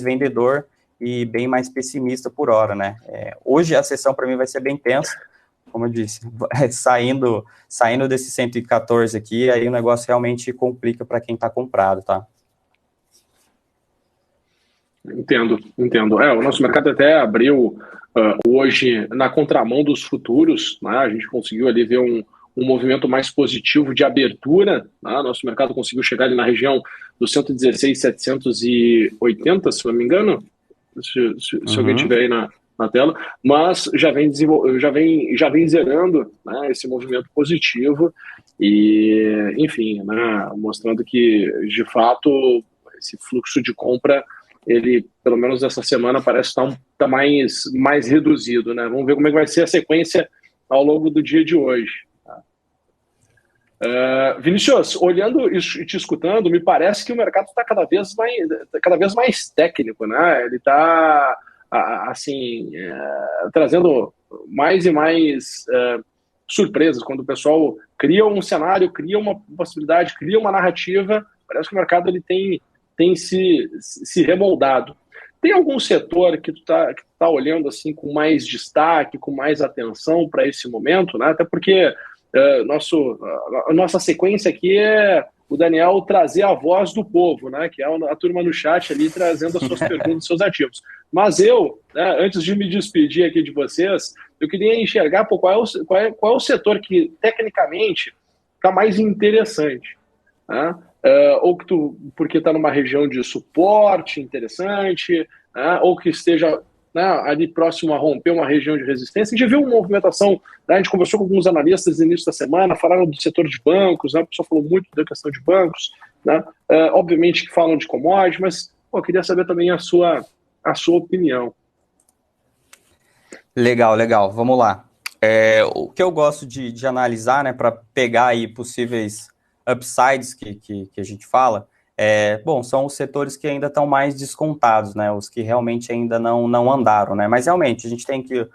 vendedor e bem mais pessimista por hora, né? Hoje a sessão para mim vai ser bem tensa, como eu disse, saindo desse 114 aqui, aí o negócio realmente complica para quem está comprado, tá? Entendo. O nosso mercado até abriu hoje na contramão dos futuros, né? A gente conseguiu ali ver um movimento mais positivo de abertura, né? Nosso mercado conseguiu chegar ali na região dos 116,780, se não me engano, se alguém tiver aí na tela, mas já vem zerando, né, esse movimento positivo e, enfim, né, mostrando que, de fato, esse fluxo de compra, ele, pelo menos essa semana, parece estar mais reduzido, né? Vamos ver como é que vai ser a sequência ao longo do dia de hoje. Vinícius, olhando e te escutando, me parece que o mercado está cada vez mais técnico, né? Ele está trazendo mais e mais surpresas. Quando o pessoal cria um cenário, cria uma possibilidade, cria uma narrativa, parece que o mercado ele tem se remoldado. Tem algum setor que tu tá olhando assim com mais destaque, com mais atenção para esse momento, né? Até porque a nossa sequência aqui é o Daniel trazer a voz do povo, né? Que é a turma no chat ali trazendo as suas perguntas, seus ativos. Mas eu, né, antes de me despedir aqui de vocês, eu queria enxergar qual é o setor que tecnicamente está mais interessante, né? Ou que porque está numa região de suporte interessante, né? Ou que esteja, né, ali próximo a romper uma região de resistência. A gente viu uma movimentação, né, a gente conversou com alguns analistas no início da semana, falaram do setor de bancos, né, o pessoal falou muito da questão de bancos, né, obviamente que falam de commodity, mas eu queria saber também a sua opinião. Legal, vamos lá. O que eu gosto de analisar, né, para pegar aí possíveis upsides que a gente fala, são os setores que ainda estão mais descontados, né, os que realmente ainda não andaram, né, mas realmente a gente tem que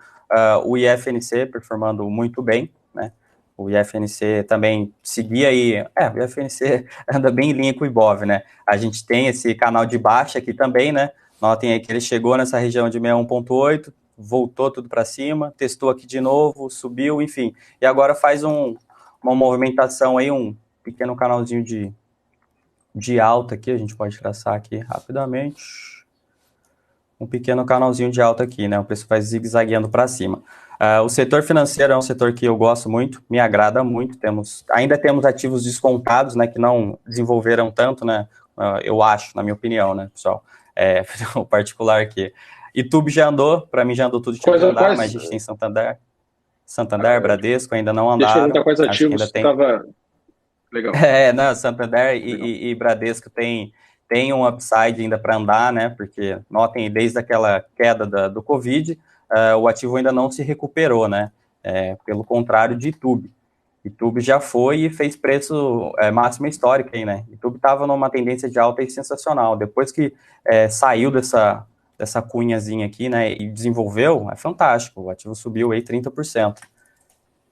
o IFNC performando muito bem, né, o IFNC também seguir aí, o IFNC anda bem em linha com o IBOV, né, a gente tem esse canal de baixa aqui também, né, notem aí que ele chegou nessa região de 61,8, voltou tudo para cima, testou aqui de novo, subiu, enfim, e agora faz uma movimentação aí, um pequeno canalzinho de alta aqui, a gente pode traçar aqui rapidamente, um pequeno canalzinho de alta aqui, né, o preço vai zigue-zagueando para cima. O setor financeiro é um setor que eu gosto muito, me agrada muito, ainda temos ativos descontados, né, que não desenvolveram tanto, né, eu acho, na minha opinião, né, pessoal, o particular aqui. YouTube já andou, para mim já andou tudo de andar, mas a gente tem Santander, Bradesco ainda não andaram. Deixa eu perguntar quais ativos que estava... Legal. Santander e Bradesco tem tem um upside ainda para andar, né? Porque notem, desde aquela queda do Covid, o ativo ainda não se recuperou, né? Pelo contrário de Itubi. Itubi já foi e fez preço máxima histórica aí, né? Itubi estava numa tendência de alta e sensacional. Depois que saiu dessa cunhazinha aqui, né, e desenvolveu, é fantástico. O ativo subiu aí 30%.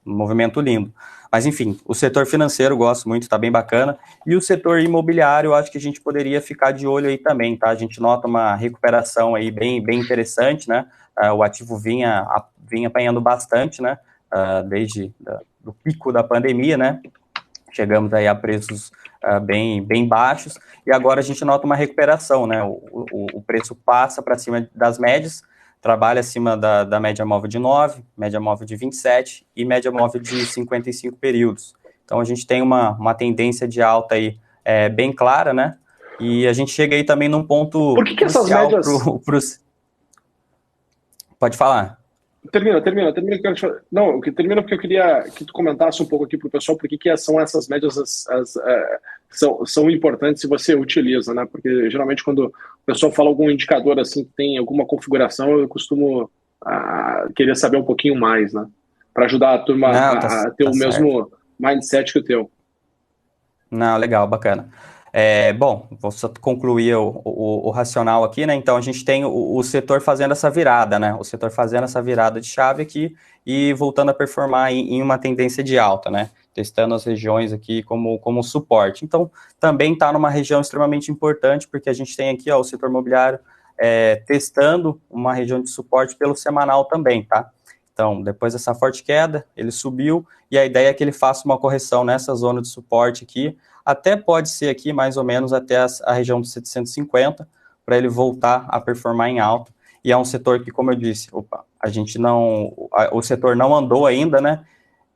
Um movimento lindo. Mas, enfim, o setor financeiro eu gosto muito, tá bem bacana. E o setor imobiliário, eu acho que a gente poderia ficar de olho aí também, tá? A gente nota uma recuperação aí bem interessante, né? O ativo vinha apanhando bastante, né? Desde do pico da pandemia, né? Chegamos aí a preços bem baixos, e agora a gente nota uma recuperação, né? O preço passa para cima das médias, trabalha acima da média móvel de 9, média móvel de 27 e média móvel de 55 períodos. Então, a gente tem uma tendência de alta aí bem clara, né? E a gente chega aí também num ponto Por que essas médias... Pode falar. Termina. Não, termina porque eu queria que tu comentasse um pouco aqui para o pessoal por que são essas médias são importantes se você utiliza, né? Porque geralmente quando o pessoal fala algum indicador assim que tem alguma configuração, eu costumo querer saber um pouquinho mais, né? Para ajudar a turma a ter o mesmo mindset que o teu. Não, legal, bacana. Bom, vou só concluir o racional aqui, né? Então, a gente tem o setor fazendo essa virada, né? O setor fazendo essa virada de chave aqui e voltando a performar em uma tendência de alta, né? Testando as regiões aqui como suporte. Então, também está numa região extremamente importante, porque a gente tem aqui o setor imobiliário testando uma região de suporte pelo semanal também, tá? Então, depois dessa forte queda, ele subiu, e a ideia é que ele faça uma correção nessa zona de suporte aqui, até pode ser aqui mais ou menos até a região de 750, para ele voltar a performar em alta. E é um setor que, como eu disse, o setor não andou ainda, né?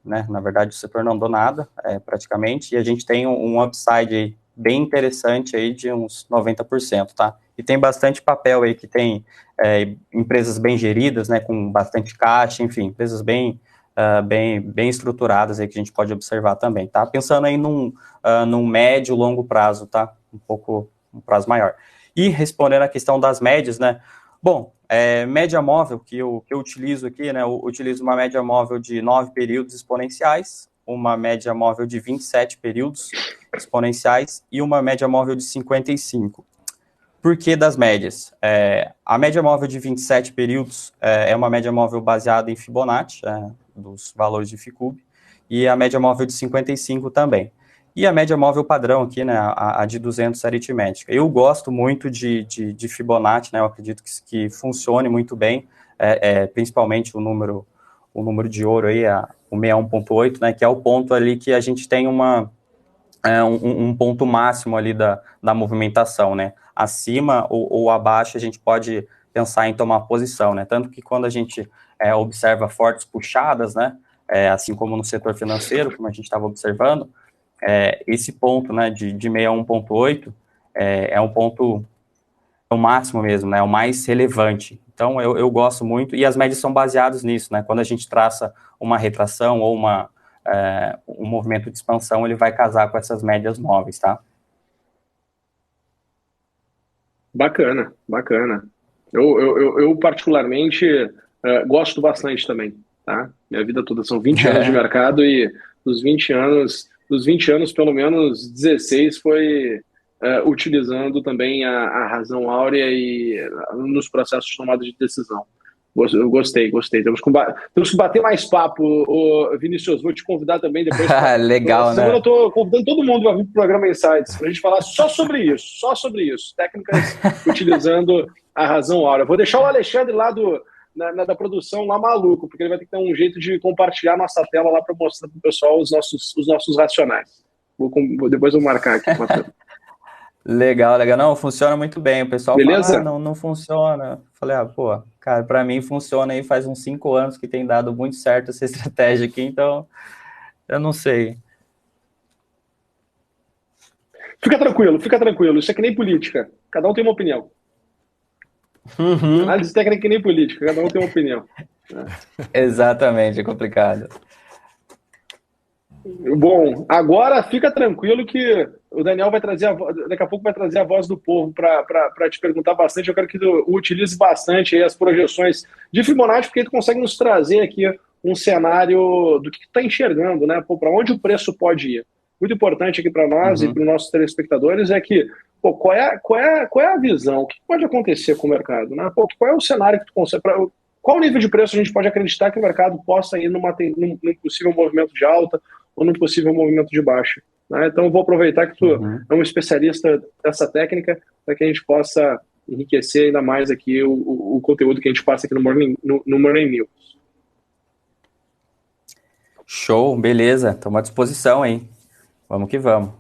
Na verdade, o setor não andou nada, praticamente, e a gente tem um upside aí bem interessante aí de uns 90%, tá? E tem bastante papel aí que tem empresas bem geridas, né, com bastante caixa, enfim, empresas bem estruturadas aí que a gente pode observar também, tá? Pensando aí num médio, longo prazo, tá? Um prazo maior. E respondendo a questão das médias, né? Bom, média móvel que eu utilizo aqui, né? Eu utilizo uma média móvel de 9 períodos exponenciais, uma média móvel de 27 períodos exponenciais e uma média móvel de 55. Por que das médias? A média móvel de 27 períodos é uma média móvel baseada em Fibonacci, dos valores de Ficube, e a média móvel de 55 também. E a média móvel padrão aqui, né, a de 200 aritmética. Eu gosto muito de Fibonacci, né, eu acredito que funcione muito bem, principalmente o número de ouro aí, o 61.8, né, que é o ponto ali que a gente tem um ponto máximo ali da movimentação, né? Acima ou abaixo a gente pode pensar em tomar posição, né? Tanto que quando a gente observa fortes puxadas, né? Assim como no setor financeiro, como a gente estava observando, esse ponto, né, de 61.8 é um ponto, o máximo mesmo, né? O mais relevante. Então eu gosto muito, e as médias são baseadas nisso, né? Quando a gente traça uma retração ou um movimento de expansão, ele vai casar com essas médias móveis, tá? Bacana. Eu particularmente gosto bastante também, tá? Minha vida toda são 20 anos de mercado, e dos 20 anos, pelo menos 16 foi utilizando também a razão áurea e nos processos de tomada de decisão. Eu gostei. Temos que bater mais papo, Vinícius. Vou te convidar também depois. Legal, né? Eu estou convidando todo mundo para vir para o programa Insights, para a gente falar só sobre isso. Técnicas utilizando a razão áurea. Vou deixar o Alexandre lá da produção lá maluco, porque ele vai ter que ter um jeito de compartilhar nossa tela lá para mostrar para o pessoal os nossos racionais. Depois eu vou marcar aqui. Legal. Não, funciona muito bem. O pessoal Beleza? fala, não funciona. Falei, cara, para mim funciona aí faz uns 5 anos que tem dado muito certo essa estratégia aqui, então eu não sei. Fica tranquilo. Isso é que nem política. Cada um tem uma opinião. Uhum. Análise técnica que nem política. Cada um tem uma opinião. Exatamente, é complicado. Bom, agora fica tranquilo que o Daniel vai trazer, daqui a pouco vai trazer a voz do povo para te perguntar bastante. Eu quero que tu utilize bastante aí as projeções de Fibonacci, porque tu consegue nos trazer aqui um cenário do que tu está enxergando, né? Para onde o preço pode ir. Muito importante aqui para nós e para os nossos telespectadores é que, qual é a visão? O que pode acontecer com o mercado? Né? Qual é o cenário que tu consegue... Qual o nível de preço a gente pode acreditar que o mercado possa ir num possível movimento de alta ou num possível movimento de baixa? Né? Então, eu vou aproveitar que tu é um especialista dessa técnica para que a gente possa enriquecer ainda mais aqui o conteúdo que a gente passa aqui no Morning News. Show, beleza. Estamos à disposição, hein? Vamos que vamos.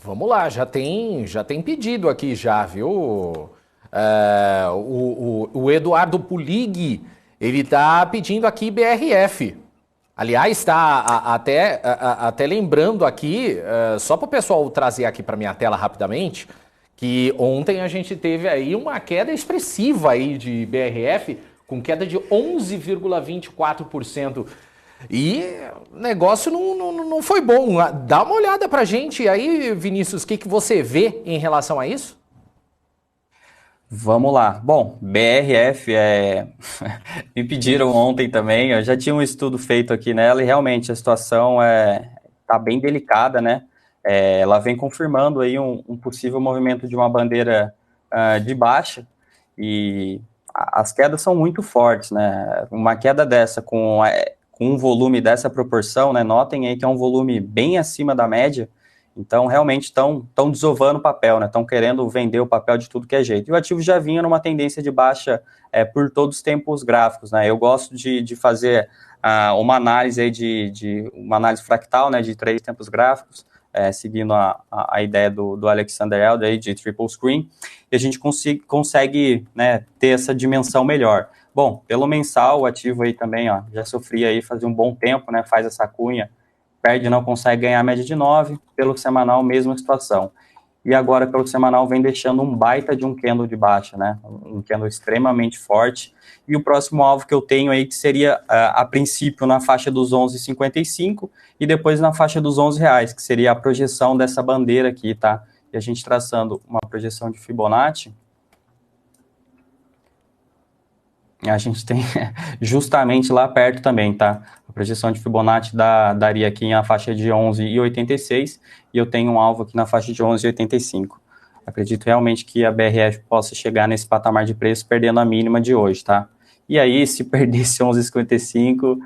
Vamos lá, já tem pedido aqui já, viu? O Eduardo Pulig, ele tá pedindo aqui BRF. Aliás, está até lembrando aqui, só para o pessoal trazer aqui para minha tela rapidamente, que ontem a gente teve aí uma queda expressiva aí de BRF, com queda de 11,24%. E o negócio não foi bom. Dá uma olhada pra gente aí, Vinícius, o que você vê em relação a isso? Vamos lá. Bom, BRF me pediram ontem também, eu já tinha um estudo feito aqui nela e realmente a situação tá bem delicada, né? Ela vem confirmando aí um possível movimento de uma bandeira de baixa e as quedas são muito fortes, né? Uma queda dessa com um volume dessa proporção, né? Notem aí que é um volume bem acima da média. Então, realmente estão desovando o papel, né? Estão querendo vender o papel de tudo que é jeito. E o ativo já vinha numa tendência de baixa por todos os tempos gráficos, né? Eu gosto de fazer uma análise aí uma análise fractal, né? De 3 tempos gráficos, seguindo a ideia do Alexander Elder aí de triple screen, e a gente consegue, né, ter essa dimensão melhor. Bom, pelo mensal, o ativo aí também, ó, já sofria aí fazia um bom tempo, né? Faz essa cunha, perde, não consegue ganhar a média de 9, pelo semanal, mesma situação. E agora, pelo semanal, vem deixando um baita de um candle de baixa, né? Um candle extremamente forte. E o próximo alvo que eu tenho aí, que seria, a princípio, na faixa dos 11,55 e depois na faixa dos R$11, que seria a projeção dessa bandeira aqui, tá? E a gente traçando uma projeção de Fibonacci, a gente tem justamente lá perto também, tá? A projeção de Fibonacci daria aqui a faixa de 11,86 e eu tenho um alvo aqui na faixa de 11,85. Acredito realmente que a BRF possa chegar nesse patamar de preço perdendo a mínima de hoje, tá? E aí, se perder esse 11,55,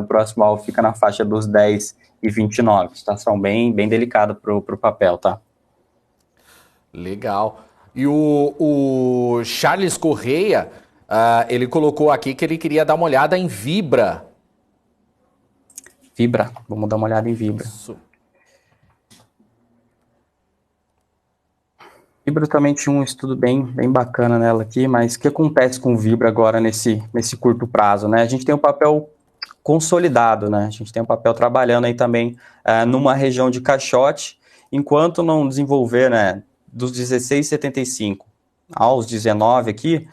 o próximo alvo fica na faixa dos 10,29. Situação bem delicada pro papel, tá? Legal. E o Charles Correia... ele colocou aqui que ele queria dar uma olhada em Vibra. Vibra, vamos dar uma olhada em Vibra. Isso. Vibra também tinha um estudo bem bacana nela aqui, mas o que acontece com o Vibra agora nesse curto prazo, né? A gente tem um papel consolidado, né? A gente tem um papel trabalhando aí também numa região de caixote, enquanto não desenvolver, né, dos 16,75 aos 19 aqui,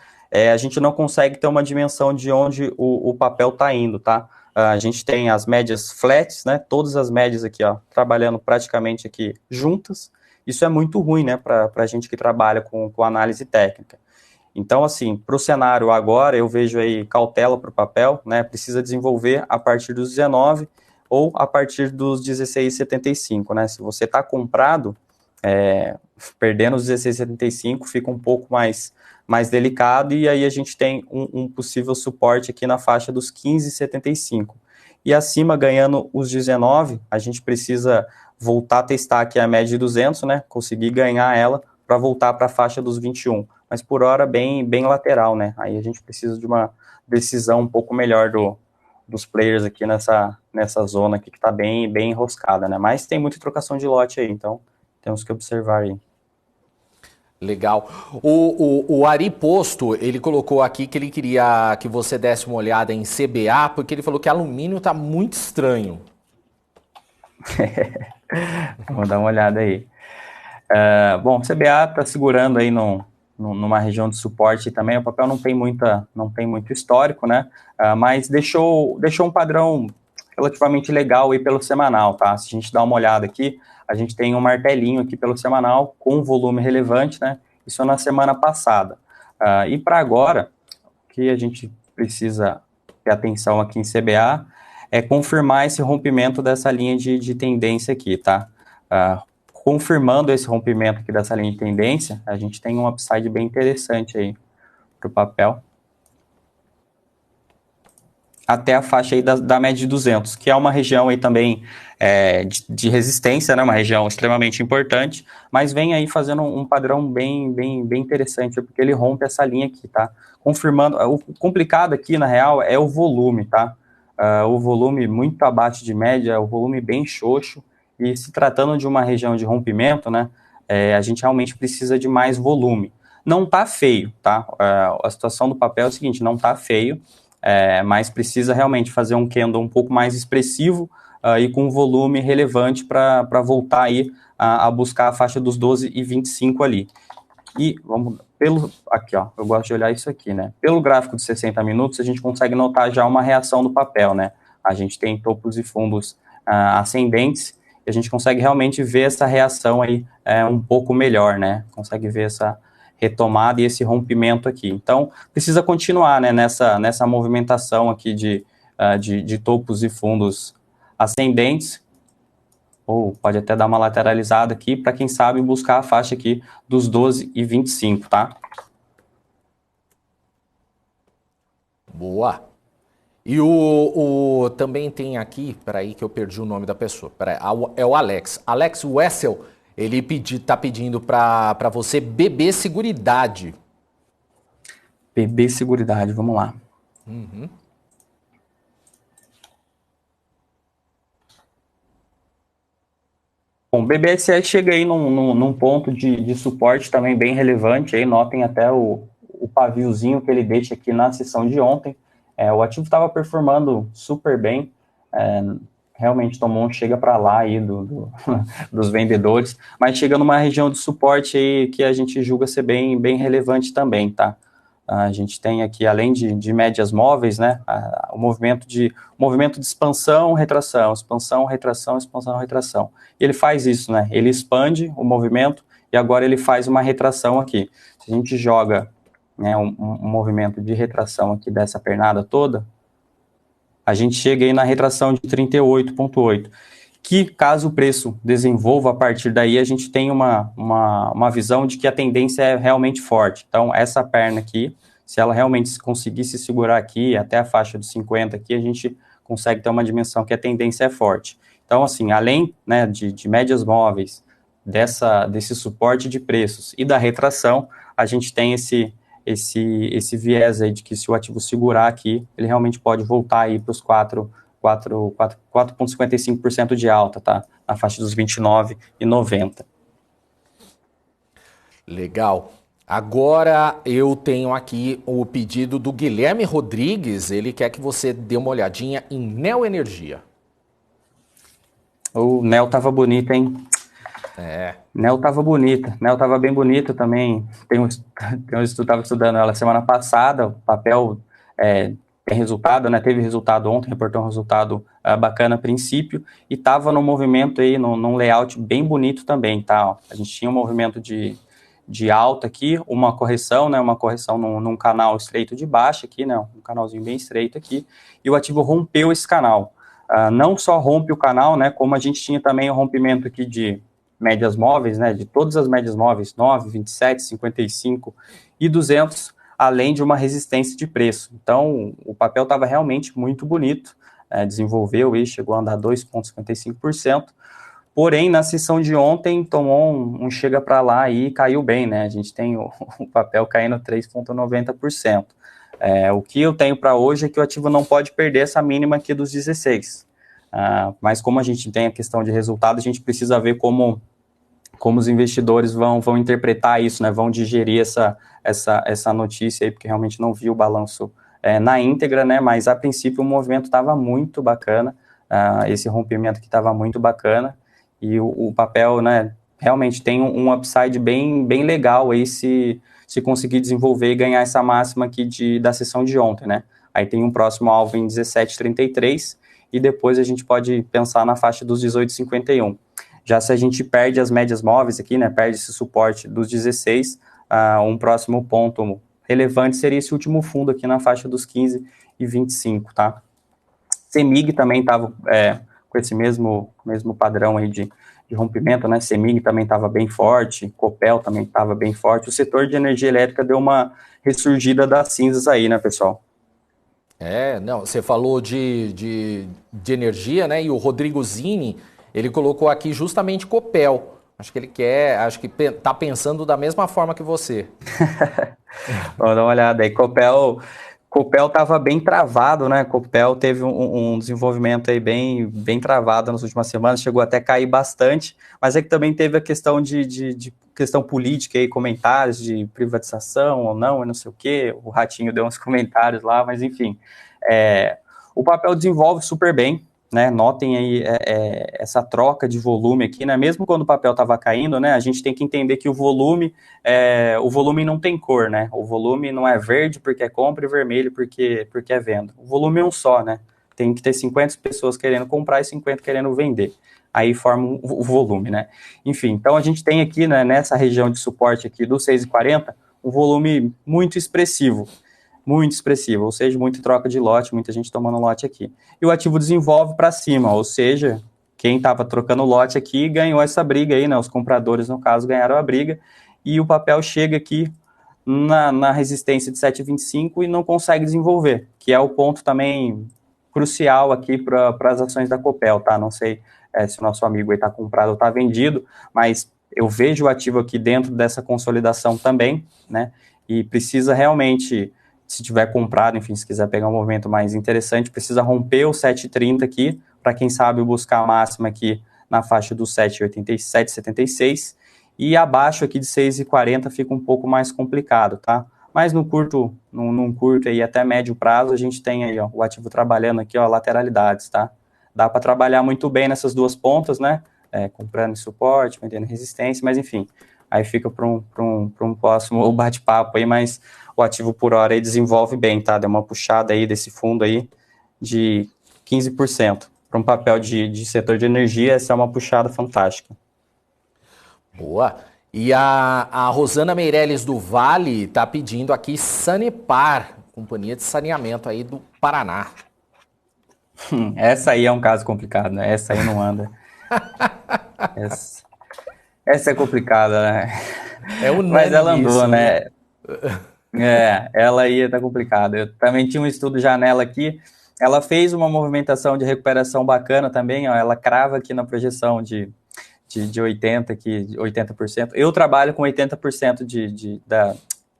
a gente não consegue ter uma dimensão de onde o papel está indo, tá? A gente tem as médias flats, né? Todas as médias aqui, ó, trabalhando praticamente aqui juntas. Isso é muito ruim, né? Para a gente que trabalha com análise técnica. Então, assim, para o cenário agora, eu vejo aí cautela para o papel, né? Precisa desenvolver a partir dos 19 ou a partir dos 16,75, né? Se você está comprado, perdendo os 16,75, fica um pouco mais delicado, e aí a gente tem um possível suporte aqui na faixa dos 15,75. E acima, ganhando os 19, a gente precisa voltar a testar aqui a média de 200, né? Conseguir ganhar ela para voltar para a faixa dos 21. Mas por hora bem lateral, né? Aí a gente precisa de uma decisão um pouco melhor dos players aqui nessa zona aqui que está bem enroscada, né? Mas tem muita trocação de lote aí, então temos que observar aí. Legal. O Ari Posto, ele colocou aqui que ele queria que você desse uma olhada em CBA, porque ele falou que alumínio tá muito estranho. Vamos dar uma olhada aí. Bom, CBA tá segurando aí numa região de suporte também. O papel não tem muito histórico, né? Mas deixou um padrão relativamente legal aí pelo semanal, tá? Se a gente dá uma olhada aqui, a gente tem um martelinho aqui pelo semanal com volume relevante, né? Isso na semana passada. E para agora, o que a gente precisa ter atenção aqui em CBA é confirmar esse rompimento dessa linha de tendência aqui, tá? Confirmando esse rompimento aqui dessa linha de tendência, a gente tem um upside bem interessante aí para o papel. Até a faixa aí da média de 200, que é uma região aí também de resistência, né? Uma região extremamente importante, mas vem aí fazendo um padrão bem interessante, porque ele rompe essa linha aqui, tá? Confirmando, o complicado aqui, na real, é o volume, tá? O volume muito abaixo de média, o volume bem xoxo, e se tratando de uma região de rompimento, né? A gente realmente precisa de mais volume. Não tá feio, tá? A situação do papel é o seguinte, não tá feio, mas precisa realmente fazer um candle um pouco mais expressivo e com volume relevante para voltar aí a buscar a faixa dos 12,25 ali. E vamos aqui, ó, eu gosto de olhar isso aqui, né? Pelo gráfico de 60 minutos, a gente consegue notar já uma reação do papel, né? A gente tem topos e fundos ascendentes e a gente consegue realmente ver essa reação aí um pouco melhor, né? Consegue ver essa retomada e esse rompimento aqui. Então, precisa continuar, né, nessa movimentação aqui de topos e fundos ascendentes, ou pode até dar uma lateralizada aqui, para quem sabe buscar a faixa aqui dos 12,25, tá? Boa. E também tem aqui, peraí que eu perdi o nome da pessoa, peraí, é o Alex Wessel. Ele tá pedindo para você BB Seguridade. BB Seguridade, vamos lá. Uhum. Bom, BBSE chega aí num ponto de suporte também bem relevante. Aí notem até o paviozinho que ele deixa aqui na sessão de ontem. O ativo estava performando super bem. Realmente tomou um chega para lá aí dos vendedores, mas chega numa região de suporte aí que a gente julga ser bem relevante também, tá? A gente tem aqui, além de médias móveis, né, o movimento de expansão, retração, expansão, retração, expansão, retração. E ele faz isso, né? Ele expande o movimento e agora ele faz uma retração aqui. Se a gente joga, né, um movimento de retração aqui dessa pernada toda, a gente chega aí na retração de 38,8, que caso o preço desenvolva a partir daí, a gente tem uma visão de que a tendência é realmente forte. Então, essa perna aqui, se ela realmente conseguir se segurar aqui, até a faixa dos 50 aqui, a gente consegue ter uma dimensão que a tendência é forte. Então, assim, além, né, de médias móveis, desse suporte de preços e da retração, a gente tem esse viés aí de que se o ativo segurar aqui, ele realmente pode voltar aí para os 4,55% de alta, tá? Na faixa dos 29,90. Legal. Agora eu tenho aqui o pedido do Guilherme Rodrigues, ele quer que você dê uma olhadinha em Neo Energia. O Neo tava bonito, hein? Neo tava bonita, Neo tava bem bonita também. Estava estudando ela semana passada, o papel tem resultado, né? Teve resultado ontem, reportou um resultado bacana a princípio, e tava num movimento aí, num layout bem bonito também, tá? Ó, a gente tinha um movimento de alta aqui, uma correção, né? Uma correção num canal estreito de baixa aqui, né? Um canalzinho bem estreito aqui, e o ativo rompeu esse canal. Não só rompe o canal, né? Como a gente tinha também o rompimento aqui de médias móveis, né, de todas as médias móveis, 9, 27, 55 e 200, além de uma resistência de preço. Então, o papel estava realmente muito bonito, desenvolveu e chegou a andar 2,55%, porém, na sessão de ontem, tomou um chega para lá e caiu bem, né, a gente tem o papel caindo 3,90%. O que eu tenho para hoje é que o ativo não pode perder essa mínima aqui dos 16%. Mas como a gente tem a questão de resultado, a gente precisa ver como os investidores vão interpretar isso, né, vão digerir essa notícia aí, porque realmente não vi o balanço na íntegra, né, mas a princípio o movimento estava muito bacana, esse rompimento aqui estava muito bacana, e o papel, né, realmente tem um upside bem legal aí se conseguir desenvolver e ganhar essa máxima aqui da sessão de ontem, né. Aí tem um próximo alvo em 17,33, e depois a gente pode pensar na faixa dos 18,51. Já se a gente perde as médias móveis aqui, né, perde esse suporte dos 16, um próximo ponto relevante seria esse último fundo aqui na faixa dos 15,25, tá? CEMIG também estava com esse mesmo padrão aí de rompimento, né? CEMIG também estava bem forte, Copel também estava bem forte. O setor de energia elétrica deu uma ressurgida das cinzas aí, né, pessoal? Não, você falou de energia, né? E o Rodrigo Zini, ele colocou aqui justamente Copel. Acho que tá pensando da mesma forma que você. Vamos dar uma olhada aí. Copel estava bem travado, né? Copel teve um desenvolvimento aí bem travado nas últimas semanas, chegou até a cair bastante, mas é que também teve a questão de questão política aí, comentários de privatização ou não, e não sei o quê. O Ratinho deu uns comentários lá, mas enfim. O papel desenvolve super bem, né? Notem aí essa troca de volume aqui, né? Mesmo quando o papel estava caindo, né? A gente tem que entender que o volume não tem cor, né? O volume não é verde porque é compra e vermelho porque é venda. O volume é um só, né? Tem que ter 50 pessoas querendo comprar e 50 querendo vender. Aí forma o volume, né? Enfim, então a gente tem aqui, né, nessa região de suporte aqui do 6,40, um volume muito expressivo, ou seja, muita troca de lote, muita gente tomando lote aqui. E o ativo desenvolve para cima, ou seja, quem estava trocando lote aqui ganhou essa briga aí, né? Os compradores, no caso, ganharam a briga, e o papel chega aqui na resistência de 7,25 e não consegue desenvolver, que é o ponto também crucial aqui para as ações da Copel, tá? Não sei se o nosso amigo aí está comprado ou está vendido, mas eu vejo o ativo aqui dentro dessa consolidação também, né? E precisa realmente, se tiver comprado, enfim, se quiser pegar um movimento mais interessante, precisa romper o 7,30 aqui, para quem sabe buscar a máxima aqui na faixa do 7,76, e abaixo aqui de 6,40 fica um pouco mais complicado, tá? Mas num curto aí até médio prazo, a gente tem aí, ó, o ativo trabalhando aqui, ó, lateralidades, tá? Dá para trabalhar muito bem nessas duas pontas, né? Comprando em suporte, vendendo resistência, mas enfim, aí fica para um próximo bate-papo aí, mas o ativo por hora aí desenvolve bem, tá? Deu uma puxada aí desse fundo aí de 15%. Para um papel de setor de energia, essa é uma puxada fantástica. Boa. E a Rosana Meirelles do Vale está pedindo aqui Sanepar, companhia de saneamento aí do Paraná. Essa aí é um caso complicado, né? Essa aí não anda. Essa é complicada, né? Mas ela andou, isso, né? Ela aí tá complicada. Eu também tinha um estudo janela aqui. Ela fez uma movimentação de recuperação bacana também, ó. Ela crava aqui na projeção de 80%. Eu trabalho com 80%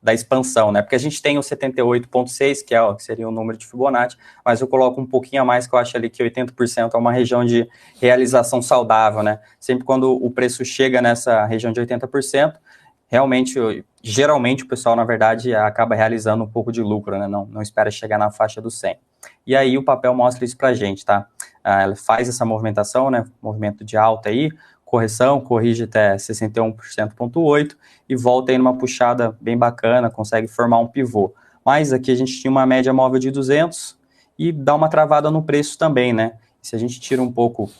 da expansão, né? Porque a gente tem o 78,6, que seria o número de Fibonacci, mas eu coloco um pouquinho a mais, que eu acho ali que 80% é uma região de realização saudável, né? Sempre quando o preço chega nessa região de 80%, geralmente o pessoal, na verdade, acaba realizando um pouco de lucro, né? Não espera chegar na faixa do 100. E aí o papel mostra isso pra gente, tá? Ela faz essa movimentação, né? Movimento de alta aí, correção, corrige até 61,8% e volta aí numa puxada bem bacana, consegue formar um pivô. Mas aqui a gente tinha uma média móvel de 200 e dá uma travada no preço também, né? Se a gente tira um pouco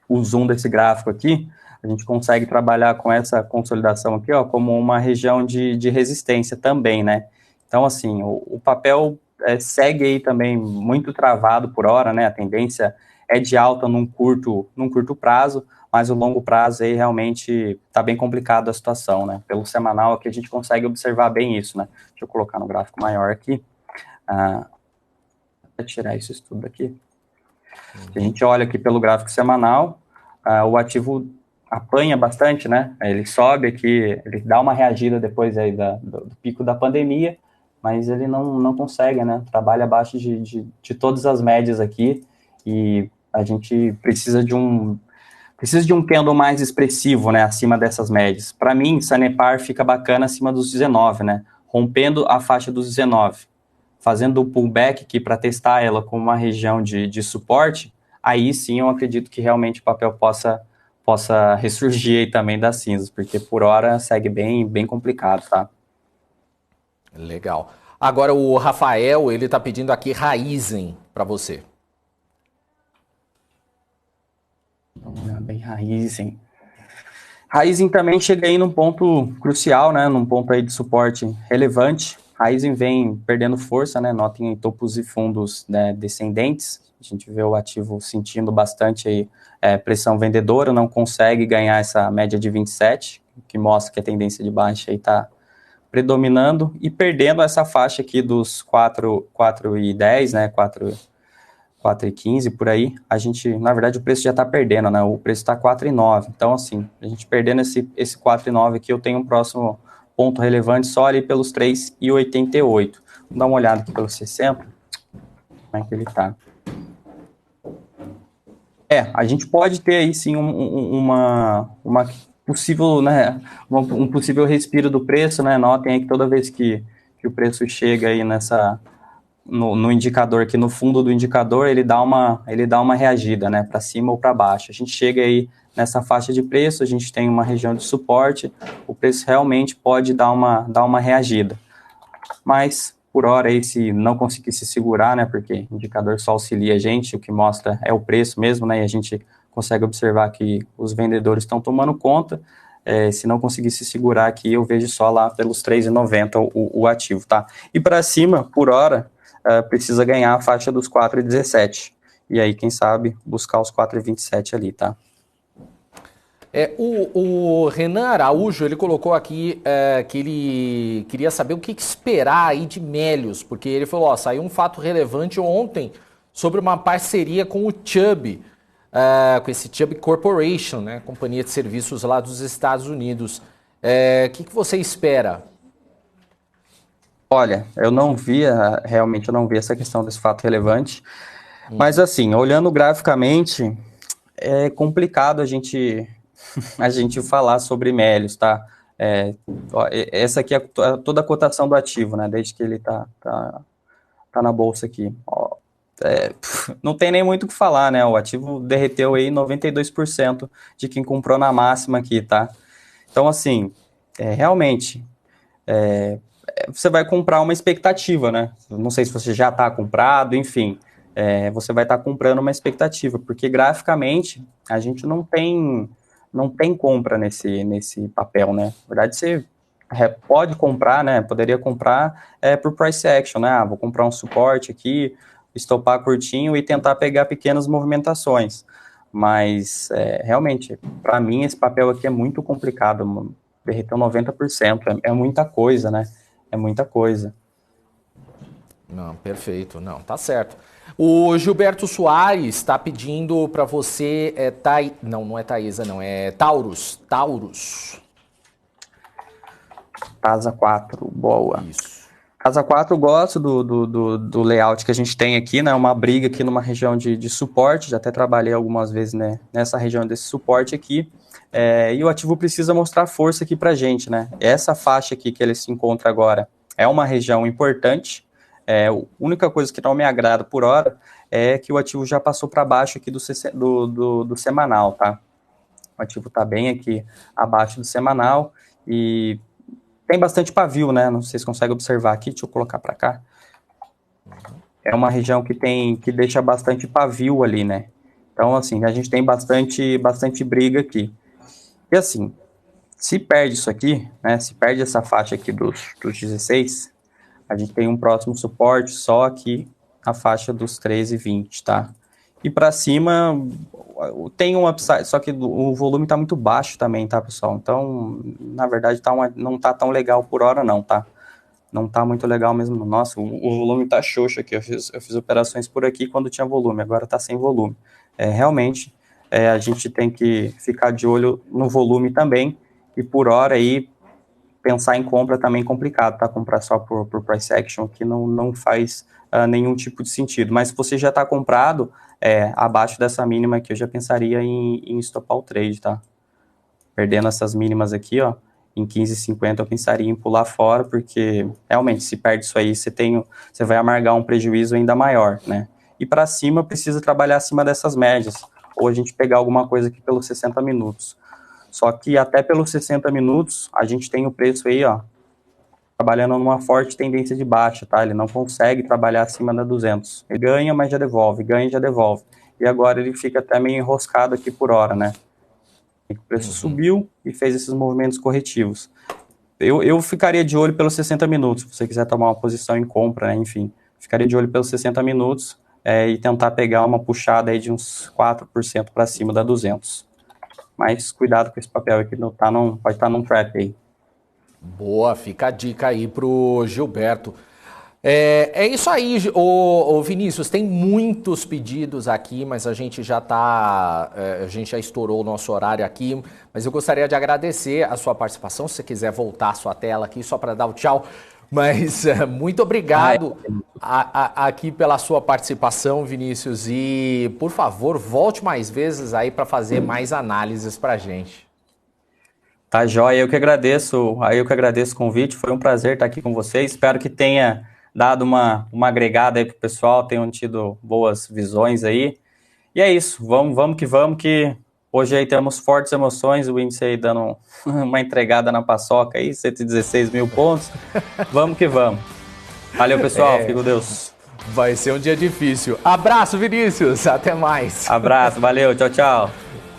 o zoom desse gráfico aqui, a gente consegue trabalhar com essa consolidação aqui, ó, como uma região de resistência também, né? Então, assim, o papel segue aí também muito travado por hora, né? A tendência é de alta num curto prazo, mas o longo prazo aí realmente está bem complicado a situação, né? Pelo semanal aqui a gente consegue observar bem isso, né? Deixa eu colocar no gráfico maior aqui. Vou tirar isso tudo aqui. Se a gente olha aqui pelo gráfico semanal, o ativo apanha bastante, né? Ele sobe aqui, ele dá uma reagida depois aí do pico da pandemia, mas ele não consegue, né? Trabalha abaixo de todas as médias aqui e a gente precisa de um candle mais expressivo, né, acima dessas médias. Para mim, Sanepar fica bacana acima dos 19, né, rompendo a faixa dos 19, fazendo o pullback aqui para testar ela como uma região de suporte, aí sim eu acredito que realmente o papel possa ressurgir aí também das cinzas, porque por hora segue bem complicado, tá? Legal. Agora o Rafael, ele tá pedindo aqui Raizen para você. Vamos olhar bem Raizen. Raizen também chega aí num ponto crucial, né? Num ponto aí de suporte relevante. Raizen vem perdendo força, né? Notem em topos e fundos, né, descendentes. A gente vê o ativo sentindo bastante aí, pressão vendedora, não consegue ganhar essa média de 27, que mostra que a tendência de baixa aí está predominando e perdendo essa faixa aqui dos 4,10, né? 4,15 por aí, a gente, na verdade, o preço já está perdendo, né? O preço está 4,9. Então, assim, a gente perdendo esse 4,9 aqui, eu tenho um próximo ponto relevante só ali pelos 3,88. Vamos dar uma olhada aqui pelo 60, como é que ele está. A gente pode ter aí sim uma possível, né, um possível respiro do preço, né? Notem aí que toda vez que o preço chega aí no indicador, aqui no fundo do indicador, ele dá uma reagida, né, para cima ou para baixo. A gente chega aí nessa faixa de preço, a gente tem uma região de suporte, o preço realmente pode dar uma reagida. Mas, por hora, aí, se não conseguir se segurar, né, porque o indicador só auxilia a gente, o que mostra é o preço mesmo, né, e a gente consegue observar que os vendedores estão tomando conta. Se não conseguir se segurar aqui, eu vejo só lá pelos 3,90 o ativo, tá? E para cima, por hora, precisa ganhar a faixa dos 4,17. E aí, quem sabe, buscar os 4,27 ali, tá? O Renan Araújo, ele colocou aqui que ele queria saber o que esperar aí de Melius, porque ele falou, saiu um fato relevante ontem sobre uma parceria com o Chubb, com esse Chubb Corporation, né, companhia de serviços lá dos Estados Unidos. O que você espera? Olha, realmente eu não vi essa questão desse fato relevante, mas assim, olhando graficamente, é complicado a gente falar sobre Melius, tá? Essa aqui é toda a cotação do ativo, né? Desde que ele tá na bolsa aqui. Não tem nem muito o que falar, né? O ativo derreteu aí 92% de quem comprou na máxima aqui, tá? Então, assim, realmente, você vai comprar uma expectativa, né? Não sei se você já está comprado, enfim, você vai estar comprando uma expectativa, porque graficamente a gente não tem compra nesse papel, né? Na verdade, você pode comprar, né? Poderia comprar por price action, né? Vou comprar um suporte aqui, estopar curtinho e tentar pegar pequenas movimentações. Mas, realmente, para mim, esse papel aqui é muito complicado. Derreteu 90%, é muita coisa, né? É muita coisa. Não, perfeito. Não, tá certo. O Gilberto Soares está pedindo para você... Não é Taesa, não. É Taurus. Casa 4, boa. Isso. Casa 4, eu gosto do layout que a gente tem aqui, né? Uma briga aqui numa região de suporte. Já até trabalhei algumas vezes, né, nessa região desse suporte aqui. E o ativo precisa mostrar força aqui pra gente, né? Essa faixa aqui que ele se encontra agora é uma região importante. A única coisa que não me agrada por hora é que o ativo já passou para baixo aqui do semanal, tá? O ativo está bem aqui abaixo do semanal e tem bastante pavio, né? Não sei se vocês conseguem observar aqui, deixa eu colocar para cá. É uma região que deixa bastante pavio ali, né? Então, assim, a gente tem bastante briga aqui. E assim, se perde isso aqui, né? Se perde essa faixa aqui dos 16, a gente tem um próximo suporte só aqui na faixa dos 13,20, tá? E para cima tem um upside, só que o volume tá muito baixo também, tá, pessoal? Então, na verdade, não tá tão legal por hora não, tá? Não tá muito legal mesmo. Nossa, o volume tá xoxo aqui. Eu fiz operações por aqui quando tinha volume, agora tá sem volume. Realmente, a gente tem que ficar de olho no volume também, e por hora aí, pensar em compra também é complicado, tá? Comprar só por price action que não faz nenhum tipo de sentido. Mas se você já está comprado abaixo dessa mínima aqui, eu já pensaria em stopar o trade, tá? Perdendo essas mínimas aqui, ó, em 15,50 eu pensaria em pular fora, porque realmente se perde isso aí, você vai amargar um prejuízo ainda maior, né? E para cima precisa trabalhar acima dessas médias, ou a gente pegar alguma coisa aqui pelos 60 minutos. Só que até pelos 60 minutos, a gente tem o preço aí, ó, trabalhando numa forte tendência de baixa, tá? Ele não consegue trabalhar acima da 200. Ele ganha, mas já devolve, ganha e já devolve. e agora ele fica até meio enroscado aqui por hora, né? O preço subiu e fez esses movimentos corretivos. Eu ficaria de olho pelos 60 minutos, se você quiser tomar uma posição em compra, né? Enfim, ficaria de olho pelos 60 minutos e tentar pegar uma puxada aí de uns 4% para cima da 200. Mas cuidado com esse papel aqui, pode estar num trap aí. Boa, fica a dica aí pro Gilberto. É isso aí, ô Vinícius, tem muitos pedidos aqui, mas a gente já estourou o nosso horário aqui, mas eu gostaria de agradecer a sua participação, se você quiser voltar a sua tela aqui só para dar o tchau, mas muito obrigado aqui pela sua participação, Vinícius, e por favor, volte mais vezes aí para fazer mais análises para a gente. Tá joia, eu que agradeço o convite, foi um prazer estar aqui com vocês, espero que tenha dado uma agregada aí pro pessoal, tenham tido boas visões aí. E é isso, vamos que hoje aí temos fortes emoções, o índice aí dando uma entregada na paçoca aí, 116 mil pontos. Vamos que vamos. Valeu, pessoal, fique com Deus. Vai ser um dia difícil. Abraço, Vinícius, até mais. Abraço, valeu, tchau, tchau.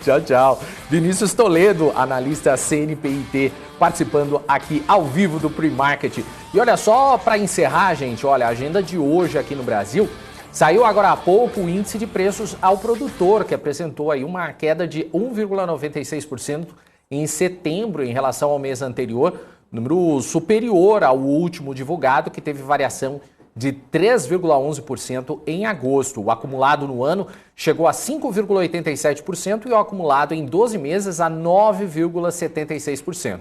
Tchau, tchau. Vinícius Toledo, analista CNPIT, participando aqui ao vivo do Pre-Market. E olha só, para encerrar, gente, olha, a agenda de hoje aqui no Brasil, saiu agora há pouco o índice de preços ao produtor, que apresentou aí uma queda de 1,96% em setembro em relação ao mês anterior, número superior ao último divulgado, que teve variação de 3,11% em agosto. O acumulado no ano chegou a 5,87% e o acumulado em 12 meses a 9,76%.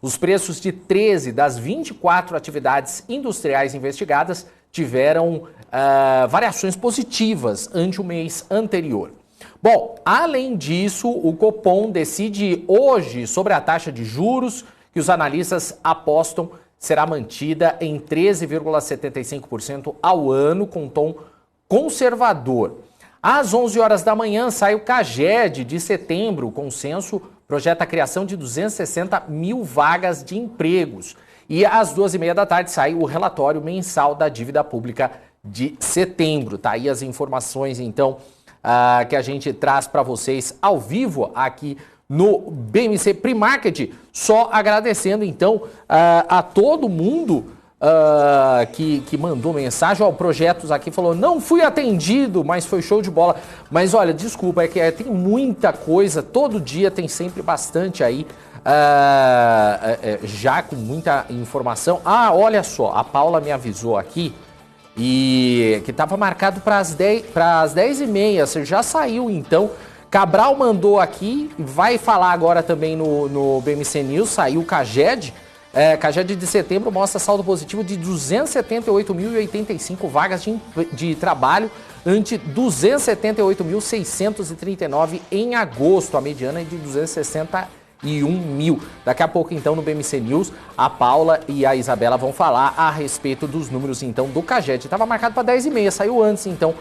Os preços de 13 das 24 atividades industriais investigadas tiveram variações positivas ante o mês anterior. Bom, além disso, o Copom decide hoje sobre a taxa de juros que os analistas apostam será mantida em 13,75% ao ano, com tom conservador. Às 11 horas da manhã sai o CAGED de setembro. O consenso projeta a criação de 260 mil vagas de empregos. E às 2h30 da tarde sai o relatório mensal da dívida pública de setembro. Tá aí as informações, então, que a gente traz para vocês ao vivo aqui no BMC Pre-Market, só agradecendo então a todo mundo que mandou mensagem. Ó, o Projetos aqui falou, não fui atendido, mas foi show de bola. Mas olha, desculpa, é que tem muita coisa, todo dia tem sempre bastante aí, já com muita informação. Ah, olha só, a Paula me avisou aqui, e que estava marcado para as 10h30, você já saiu então. Cabral mandou aqui, vai falar agora também no BMC News, saiu o CAGED. CAGED de setembro mostra saldo positivo de 278.085 vagas de trabalho, ante 278.639 em agosto. A mediana é de 261 mil. Daqui a pouco, então, no BMC News, a Paula e a Isabela vão falar a respeito dos números, então, do CAGED. Estava marcado para 10h30, saiu antes, então,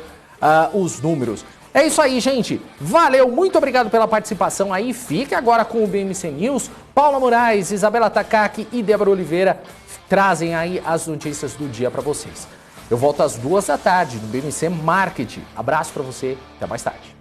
os números. É isso aí, gente. Valeu, muito obrigado pela participação aí. Fique agora com o BMC News. Paula Moraes, Isabela Takaki e Débora Oliveira trazem aí as notícias do dia para vocês. Eu volto às 2h da tarde no BMC Market. Abraço para você, até mais tarde.